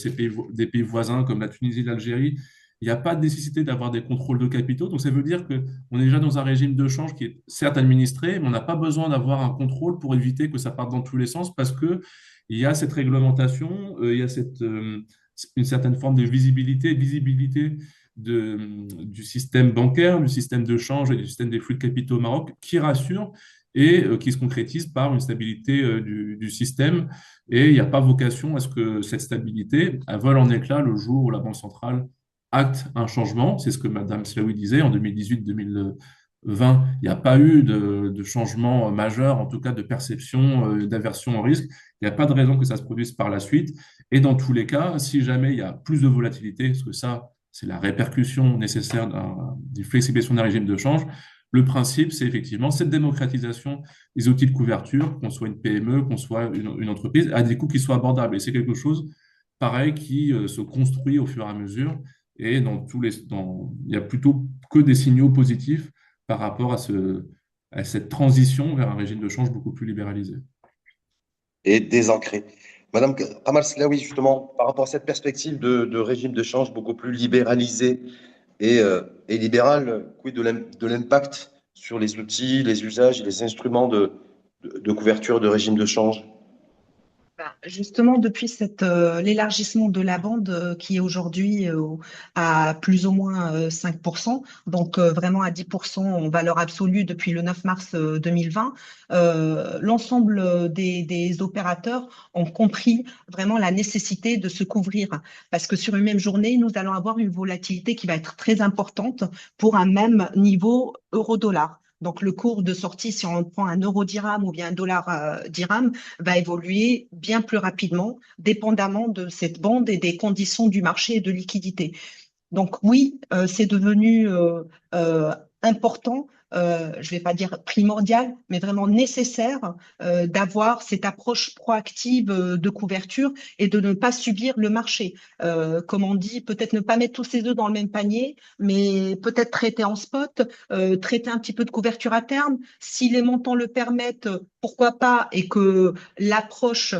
des pays voisins comme la Tunisie, l'Algérie, il n'y a pas de nécessité d'avoir des contrôles de capitaux. Donc, ça veut dire que on est déjà dans un régime de change qui est certes administré, mais on n'a pas besoin d'avoir un contrôle pour éviter que ça parte dans tous les sens, parce que il y a cette réglementation, il y a une certaine forme de visibilité du système bancaire, du système de change et du système des flux de capitaux au Maroc qui rassure et qui se concrétise par une stabilité du système. Et il n'y a pas vocation à ce que cette stabilité elle vole en éclats le jour où la Banque centrale acte un changement. C'est ce que Madame Slaoui disait en 2018-2020. Il n'y a pas eu de changement majeur, en tout cas de perception, d'aversion au risque. Il n'y a pas de raison que ça se produise par la suite. Et dans tous les cas, si jamais il y a plus de volatilité, parce que ça, c'est la répercussion nécessaire d'une flexibilisation d'un régime de change, le principe, c'est effectivement cette démocratisation des outils de couverture, qu'on soit une PME, qu'on soit une entreprise, à des coûts qui soient abordables. Et c'est quelque chose, pareil, qui se construit au fur et à mesure. Et il y a plutôt que des signaux positifs par rapport à cette transition vers un régime de change beaucoup plus libéralisé. Et désancré. Madame Kamal Slaoui, justement, par rapport à cette perspective de régime de change beaucoup plus libéralisé et libéral, quid de l'impact sur les outils, les usages et les instruments de couverture de régime de change? Justement, depuis l'élargissement de la bande qui est aujourd'hui à plus ou moins 5%, donc vraiment à 10% en valeur absolue depuis le 9 mars 2020, l'ensemble des opérateurs ont compris vraiment la nécessité de se couvrir parce que sur une même journée, nous allons avoir une volatilité qui va être très importante pour un même niveau euro-dollar. Donc, le cours de sortie, si on prend un euro dirham ou bien un dollar dirham, va évoluer bien plus rapidement, dépendamment de cette bande et des conditions du marché et de liquidité. Donc oui, c'est devenu important, je vais pas dire primordial, mais vraiment nécessaire d'avoir cette approche proactive de couverture et de ne pas subir le marché. Comme on dit, peut-être ne pas mettre tous ses œufs dans le même panier, mais peut-être traiter en spot, traiter un petit peu de couverture à terme. Si les montants le permettent, pourquoi pas, et que l'approche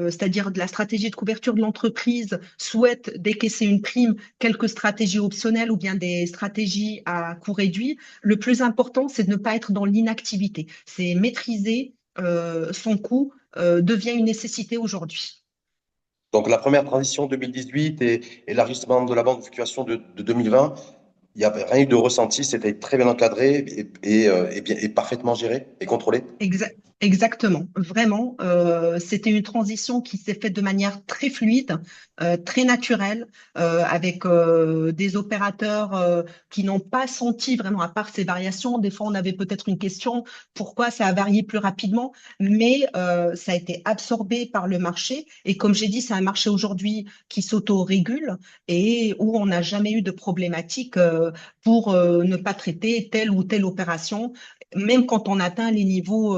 c'est-à-dire de la stratégie de couverture de l'entreprise, souhaite décaisser une prime, quelques stratégies optionnelles ou bien des stratégies à coût réduit. Le plus important, c'est de ne pas être dans l'inactivité. C'est maîtriser son coût devient une nécessité aujourd'hui. Donc, la première transition 2018 et élargissement de la bande de fluctuation de 2020, il n'y avait rien eu de ressenti, c'était très bien encadré et parfaitement géré et contrôlé. Exactement, vraiment, c'était une transition qui s'est faite de manière très fluide, très naturelle, avec des opérateurs qui n'ont pas senti vraiment, à part ces variations. Des fois, on avait peut-être une question, pourquoi ça a varié plus rapidement, mais ça a été absorbé par le marché. Et comme j'ai dit, c'est un marché aujourd'hui qui s'auto-régule et où on n'a jamais eu de problématique pour ne pas traiter telle ou telle opération même quand on atteint les niveaux,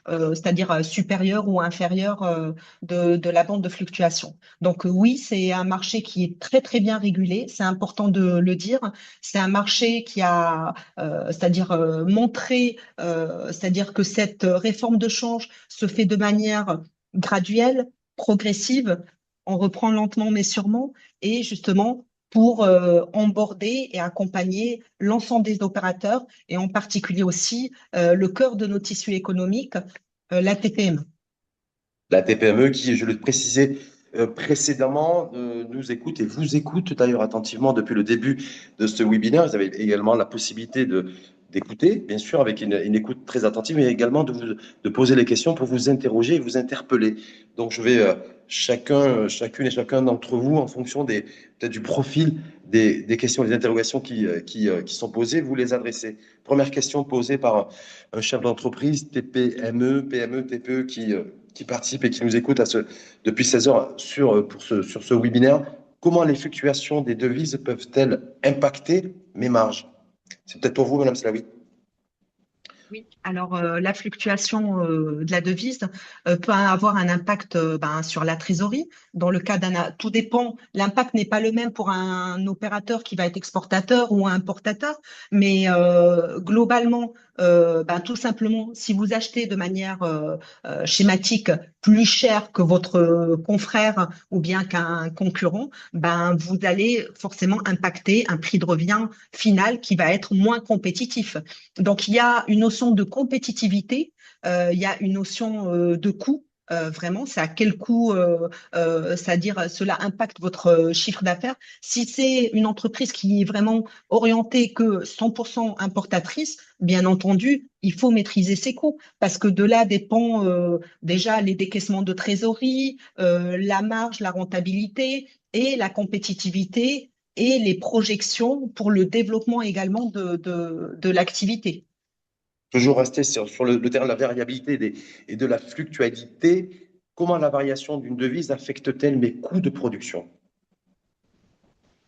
c'est-à-dire supérieurs ou inférieurs de la bande de fluctuation. Donc oui, c'est un marché qui est très très bien régulé, c'est important de le dire. C'est un marché qui a, c'est-à-dire montré, c'est-à-dire que cette réforme de change se fait de manière graduelle, progressive. On reprend lentement mais sûrement, et justement pour emborder et accompagner l'ensemble des opérateurs et en particulier aussi le cœur de nos tissus économiques, la TPM. La TPME qui, je le précisais, précédemment nous écoutent et vous écoutent d'ailleurs attentivement depuis le début de ce webinaire. Vous avez également la possibilité d'écouter, bien sûr, avec une écoute très attentive, mais également de poser les questions pour vous interroger et vous interpeller. Donc, je vais chacune et chacun d'entre vous, en fonction peut-être du profil des questions, des interrogations qui sont posées, vous les adressez. Première question posée par un chef d'entreprise, TPME, PME, TPE, qui participe et qui nous écoute depuis 16 heures sur ce webinaire. Comment les fluctuations des devises peuvent-elles impacter mes marges? C'est peut-être pour vous, Madame Slaoui. Oui, alors la fluctuation de la devise peut avoir un impact sur la trésorerie. Dans le cas tout dépend, l'impact n'est pas le même pour un opérateur qui va être exportateur ou un importateur, mais globalement, tout simplement, si vous achetez de manière schématique plus cher que votre confrère ou bien qu'un concurrent, vous allez forcément impacter un prix de revient final qui va être moins compétitif. Donc, il y a une notion de compétitivité, il y a une notion de coût. Vraiment, c'est à quel coût, c'est-à-dire cela impacte votre chiffre d'affaires. Si c'est une entreprise qui est vraiment orientée que 100% importatrice, bien entendu, il faut maîtriser ses coûts parce que de là dépend déjà les décaissements de trésorerie, la marge, la rentabilité et la compétitivité et les projections pour le développement également de l'activité. Toujours rester sur le terrain de la variabilité et de la fluctualité. Comment la variation d'une devise affecte-t-elle mes coûts de production?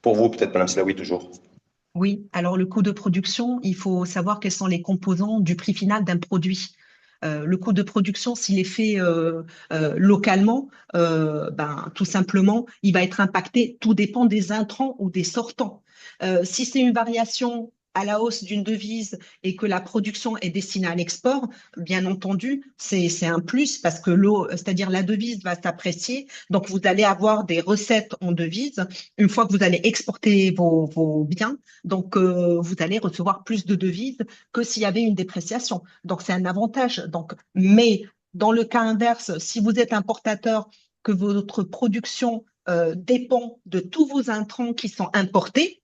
Pour vous, peut-être, Madame Slaoui, toujours. Oui, alors le coût de production, il faut savoir quels sont les composants du prix final d'un produit. Le coût de production, s'il est fait localement, tout simplement, il va être impacté. Tout dépend des intrants ou des sortants. Si c'est une variation à la hausse d'une devise et que la production est destinée à l'export, bien entendu, c'est un plus parce que c'est-à-dire la devise va s'apprécier. Donc, vous allez avoir des recettes en devise une fois que vous allez exporter vos biens. Donc, vous allez recevoir plus de devises que s'il y avait une dépréciation. Donc, c'est un avantage. Donc, mais dans le cas inverse, si vous êtes importateur, que votre production dépend de tous vos intrants qui sont importés,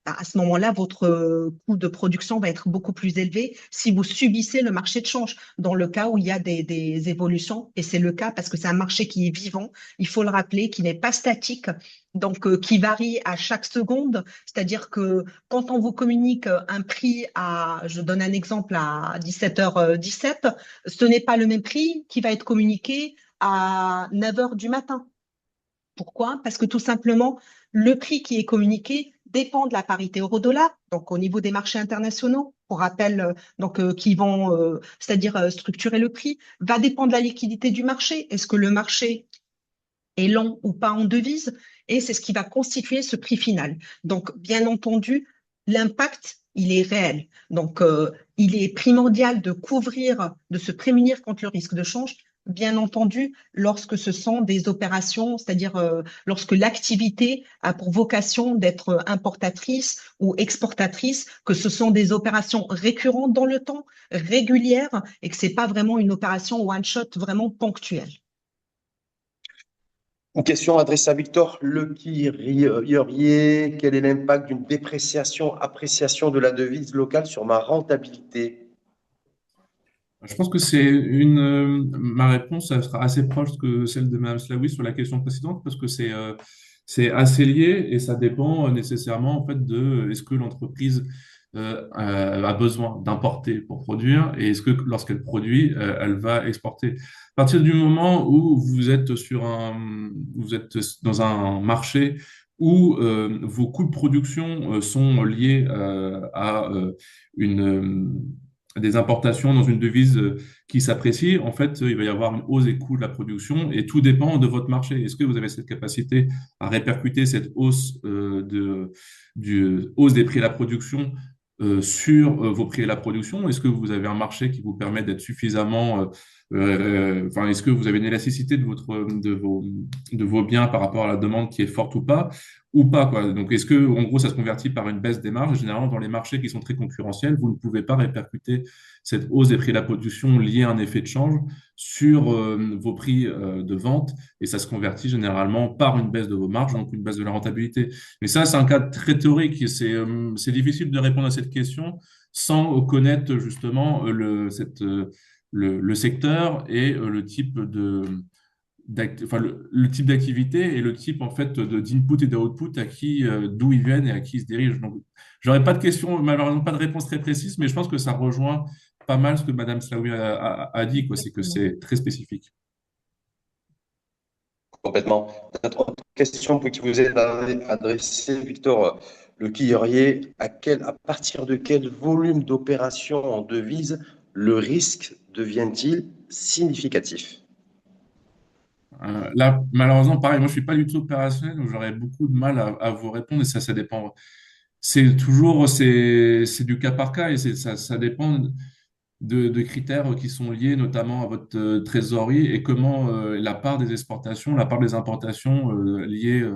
à ce moment-là, votre coût de production va être beaucoup plus élevé si vous subissez le marché de change, dans le cas où il y a des évolutions. Et c'est le cas parce que c'est un marché qui est vivant, il faut le rappeler, qui n'est pas statique, donc qui varie à chaque seconde. C'est-à-dire que quand on vous communique un prix je donne un exemple, à 17h17, ce n'est pas le même prix qui va être communiqué à 9h du matin. Pourquoi? Parce que tout simplement, le prix qui est communiqué dépend de la parité euro-dollar, donc au niveau des marchés internationaux, pour rappel, qui vont, c'est-à-dire structurer le prix, va dépendre de la liquidité du marché. Est-ce que le marché est long ou pas en devise? Et c'est ce qui va constituer ce prix final. Donc, bien entendu, l'impact, il est réel. Donc, il est primordial de couvrir, de se prémunir contre le risque de change, bien entendu, lorsque ce sont des opérations, c'est-à-dire lorsque l'activité a pour vocation d'être importatrice ou exportatrice, que ce sont des opérations récurrentes dans le temps, régulières, et que c'est pas vraiment une opération one-shot vraiment ponctuelle. Une question adressée à Victor Lequirier. Quel est l'impact d'une dépréciation, appréciation de la devise locale sur ma rentabilité? Je pense que ma réponse elle sera assez proche que celle de Mme Slaoui sur la question précédente parce que c'est assez lié et ça dépend nécessairement en fait de est-ce que l'entreprise a besoin d'importer pour produire et est-ce que lorsqu'elle produit, elle va exporter. À partir du moment où vous êtes dans un marché où vos coûts de production sont liés à une des importations dans une devise qui s'apprécie, en fait, il va y avoir une hausse des coûts de la production et tout dépend de votre marché. Est-ce que vous avez cette capacité à répercuter cette hausse hausse des prix de la production sur vos prix de la production? Est-ce que vous avez un marché qui vous permet d'être suffisamment, est-ce que vous avez une élasticité de vos biens par rapport à la demande qui est forte ou pas? ou pas, quoi. Donc, est-ce que, en gros, ça se convertit par une baisse des marges? Généralement, dans les marchés qui sont très concurrentiels, vous ne pouvez pas répercuter cette hausse des prix de la production liée à un effet de change sur vos prix de vente, et ça se convertit généralement par une baisse de vos marges, donc une baisse de la rentabilité. Mais ça, c'est un cas très théorique, et c'est difficile de répondre à cette question sans connaître justement le secteur et le type enfin, le type d'activité et le type en fait d'input et d'output à qui, d'où ils viennent et à qui ils se dirigent. Donc, j'aurais pas de question, malheureusement pas de réponse très précise, mais je pense que ça rejoint pas mal ce que Madame Slaoui a dit, quoi. C'est que Exactement. c'est très spécifique. Complètement. Notre autre question qui vous est adressée, Victor Le Quillerier, à partir de quel volume d'opérations en devise le risque devient-il significatif? Là, malheureusement, pareil, moi je suis pas du tout opérationnel, donc j'aurais beaucoup de mal à vous répondre et ça dépend. C'est du cas par cas et ça dépend de critères qui sont liés notamment à votre trésorerie et comment la part des exportations, la part des importations liées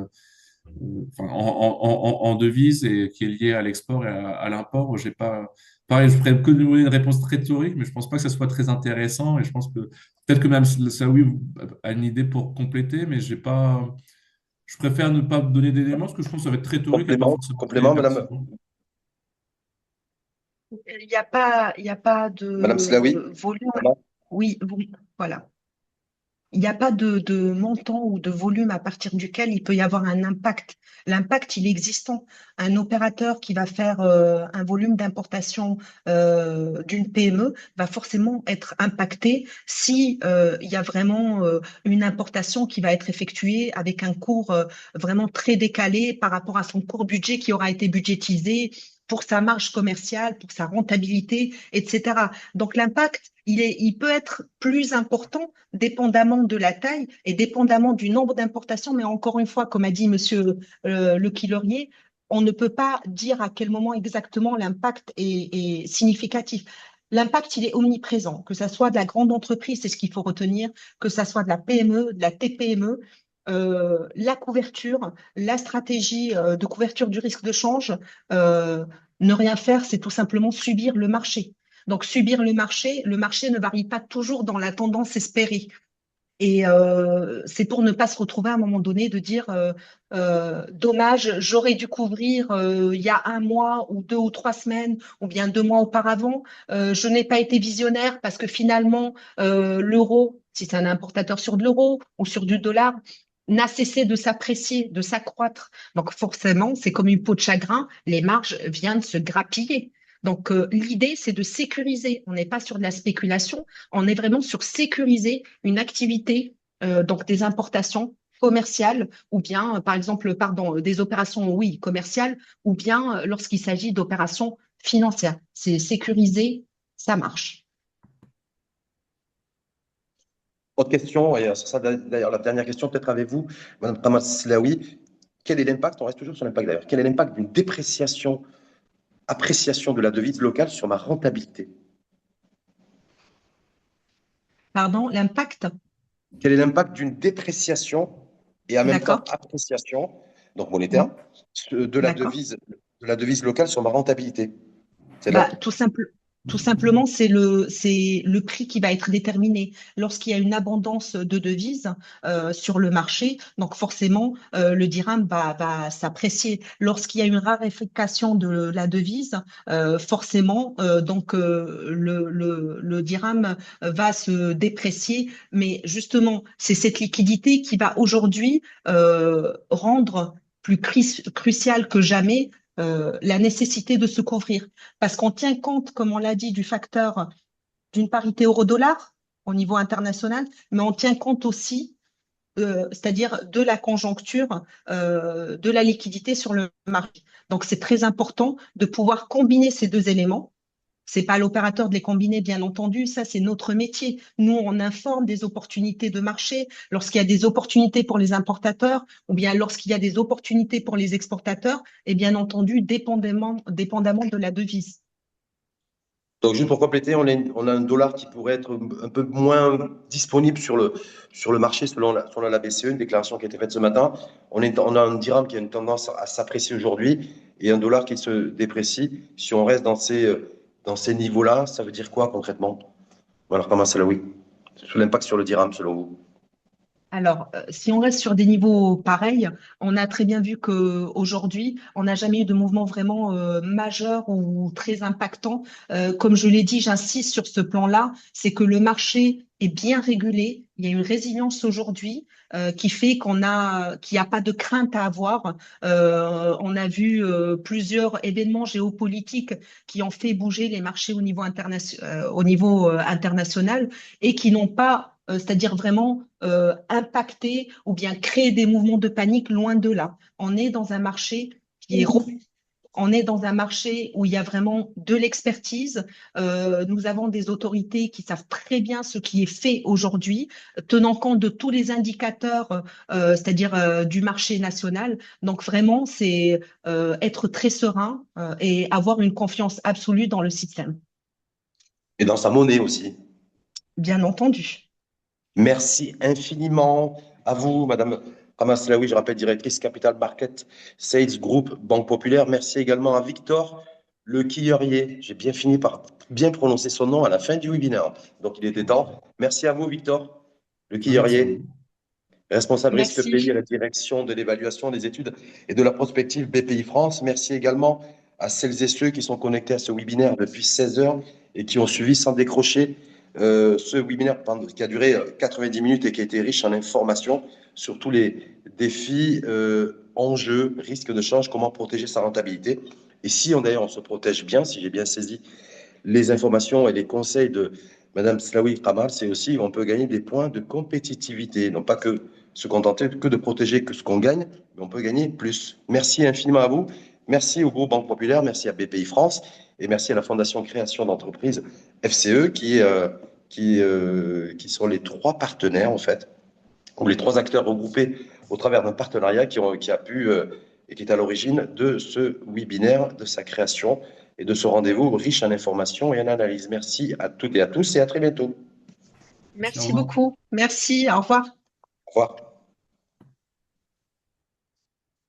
enfin, en devises et qui est liée à l'export et à l'import. J'ai pas, pareil, je ferais que donner une réponse très théorique, mais je pense pas que ça soit très intéressant et je pense que peut-être que même Saoui a une idée pour compléter, mais j'ai pas, je préfère ne pas donner d'éléments parce que je pense que ça va être très théorique et pas forcément très Complément, pertinent. Il y a pas Madame Slaoui? de volume. Oui, voilà. Il n'y a pas de montant ou de volume à partir duquel il peut y avoir un impact. L'impact, il est existant. Un opérateur qui va faire un volume d'importation d'une PME va forcément être impacté si il y a vraiment une importation qui va être effectuée avec un cours vraiment très décalé par rapport à son court budget qui aura été budgétisé pour sa marge commerciale, pour sa rentabilité, etc. Donc l'impact, il peut être plus important dépendamment de la taille et dépendamment du nombre d'importations. Mais encore une fois, comme a dit Monsieur Le Quillerier, on ne peut pas dire à quel moment exactement l'impact est significatif. L'impact, il est omniprésent, que ça soit de la grande entreprise, c'est ce qu'il faut retenir, que ça soit de la PME, de la TPME. La couverture, la stratégie de couverture du risque de change, ne rien faire, c'est tout simplement subir le marché. Donc, subir le marché ne varie pas toujours dans la tendance espérée. Et c'est pour ne pas se retrouver à un moment donné de dire dommage, j'aurais dû couvrir il y a un mois ou 2 ou 3 semaines ou bien 2 mois auparavant. Je n'ai pas été visionnaire parce que finalement l'euro, si c'est un importateur sur de l'euro ou sur du dollar, n'a cessé de s'apprécier, de s'accroître. Donc forcément, c'est comme une peau de chagrin, les marges viennent se grappiller. Donc l'idée, c'est de sécuriser. On n'est pas sur de la spéculation, on est vraiment sur sécuriser une activité, donc des importations commerciales ou bien, par exemple, pardon, des opérations, oui, commerciales, ou bien lorsqu'il s'agit d'opérations financières. C'est sécurisé, ça marche. Autre question, et ce sera d'ailleurs la dernière question, peut-être avec vous, Madame Tamaslaoui. Quel est l'impact, on reste toujours sur l'impact d'ailleurs, quel est l'impact d'une appréciation de la devise locale sur ma rentabilité? Pardon, l'impact, Quel est l'impact d'une dépréciation et en même temps d'accord? appréciation, donc monétaire, Mhm. de D'accord. la devise locale sur ma rentabilité? C'est là. Bah, tout simplement, c'est le prix qui va être déterminé. Lorsqu'il y a une abondance de devises sur le marché, donc forcément, le dirham va s'apprécier. Lorsqu'il y a une raréfaction de la devise, forcément, donc le dirham va se déprécier. Mais justement, c'est cette liquidité qui va aujourd'hui rendre plus crucial que jamais la nécessité de se couvrir. Parce qu'on tient compte, comme on l'a dit, du facteur d'une parité euro-dollar au niveau international, mais on tient compte aussi, c'est-à-dire de la conjoncture, de la liquidité sur le marché. Donc, c'est très important de pouvoir combiner ces deux éléments. C'est pas à l'opérateur de les combiner, bien entendu. Ça, c'est notre métier. Nous, on informe des opportunités de marché lorsqu'il y a des opportunités pour les importateurs ou bien lorsqu'il y a des opportunités pour les exportateurs et bien entendu, dépendamment de la devise. Donc, juste pour compléter, on a un dollar qui pourrait être un peu moins disponible sur le marché selon la BCE, une déclaration qui a été faite ce matin. On a un dirham qui a une tendance à s'apprécier aujourd'hui et un dollar qui se déprécie. Si on reste dans ces niveaux-là, ça veut dire quoi concrètement? Alors, comment c'est là, oui? Sur l'impact sur le dirham, selon vous? Alors, si on reste sur des niveaux pareils, on a très bien vu qu'aujourd'hui, on n'a jamais eu de mouvement vraiment majeur ou très impactant. Comme je l'ai dit, j'insiste sur ce plan-là, c'est que le marché est bien régulé. Il y a une résilience aujourd'hui qui fait qu'il n'y a pas de crainte à avoir. On a vu plusieurs événements géopolitiques qui ont fait bouger les marchés au niveau international et qui n'ont pas c'est-à-dire vraiment impacter ou bien créer des mouvements de panique loin de là. On est dans un marché qui est robuste. On est dans un marché où il y a vraiment de l'expertise. Nous avons des autorités qui savent très bien ce qui est fait aujourd'hui, tenant compte de tous les indicateurs, c'est-à-dire du marché national. Donc vraiment, c'est être très serein et avoir une confiance absolue dans le système, Et dans sa monnaie aussi. bien entendu. Merci infiniment à vous, Madame Ramaslaoui, je rappelle, directrice Capital Market Sales Group Banque Populaire. Merci également à Victor Le Quillerier. J'ai bien fini par bien prononcer son nom à la fin du webinaire. Donc, il était temps. Merci à vous, Victor Le Merci à Quillerier, vous. responsable risque pays à Merci. la direction de l'évaluation des études et de la prospective BPI France. Merci également à celles et ceux qui sont connectés à ce webinaire depuis 16 heures et qui ont suivi sans décrocher ce webinaire qui a duré 90 minutes et qui a été riche en informations sur tous les défis, enjeux, risques de change, comment protéger sa rentabilité. Et si d'ailleurs on se protège bien, si j'ai bien saisi les informations et les conseils de Madame Slaoui Kamal, c'est aussi on peut gagner des points de compétitivité, non pas que se contenter que de protéger que ce qu'on gagne, mais on peut gagner plus. Merci infiniment à vous. Merci au groupe Banque Populaire, merci à BPI France et merci à la Fondation Création d'entreprises FCE qui sont les trois partenaires en fait, ou les trois acteurs regroupés au travers d'un partenariat qui a pu et qui est à l'origine de ce webinaire, de sa création et de ce rendez-vous riche en informations et en analyses. Merci à toutes et à tous et à très bientôt. Merci, au Merci revoir. beaucoup. Merci. Au revoir. Au revoir.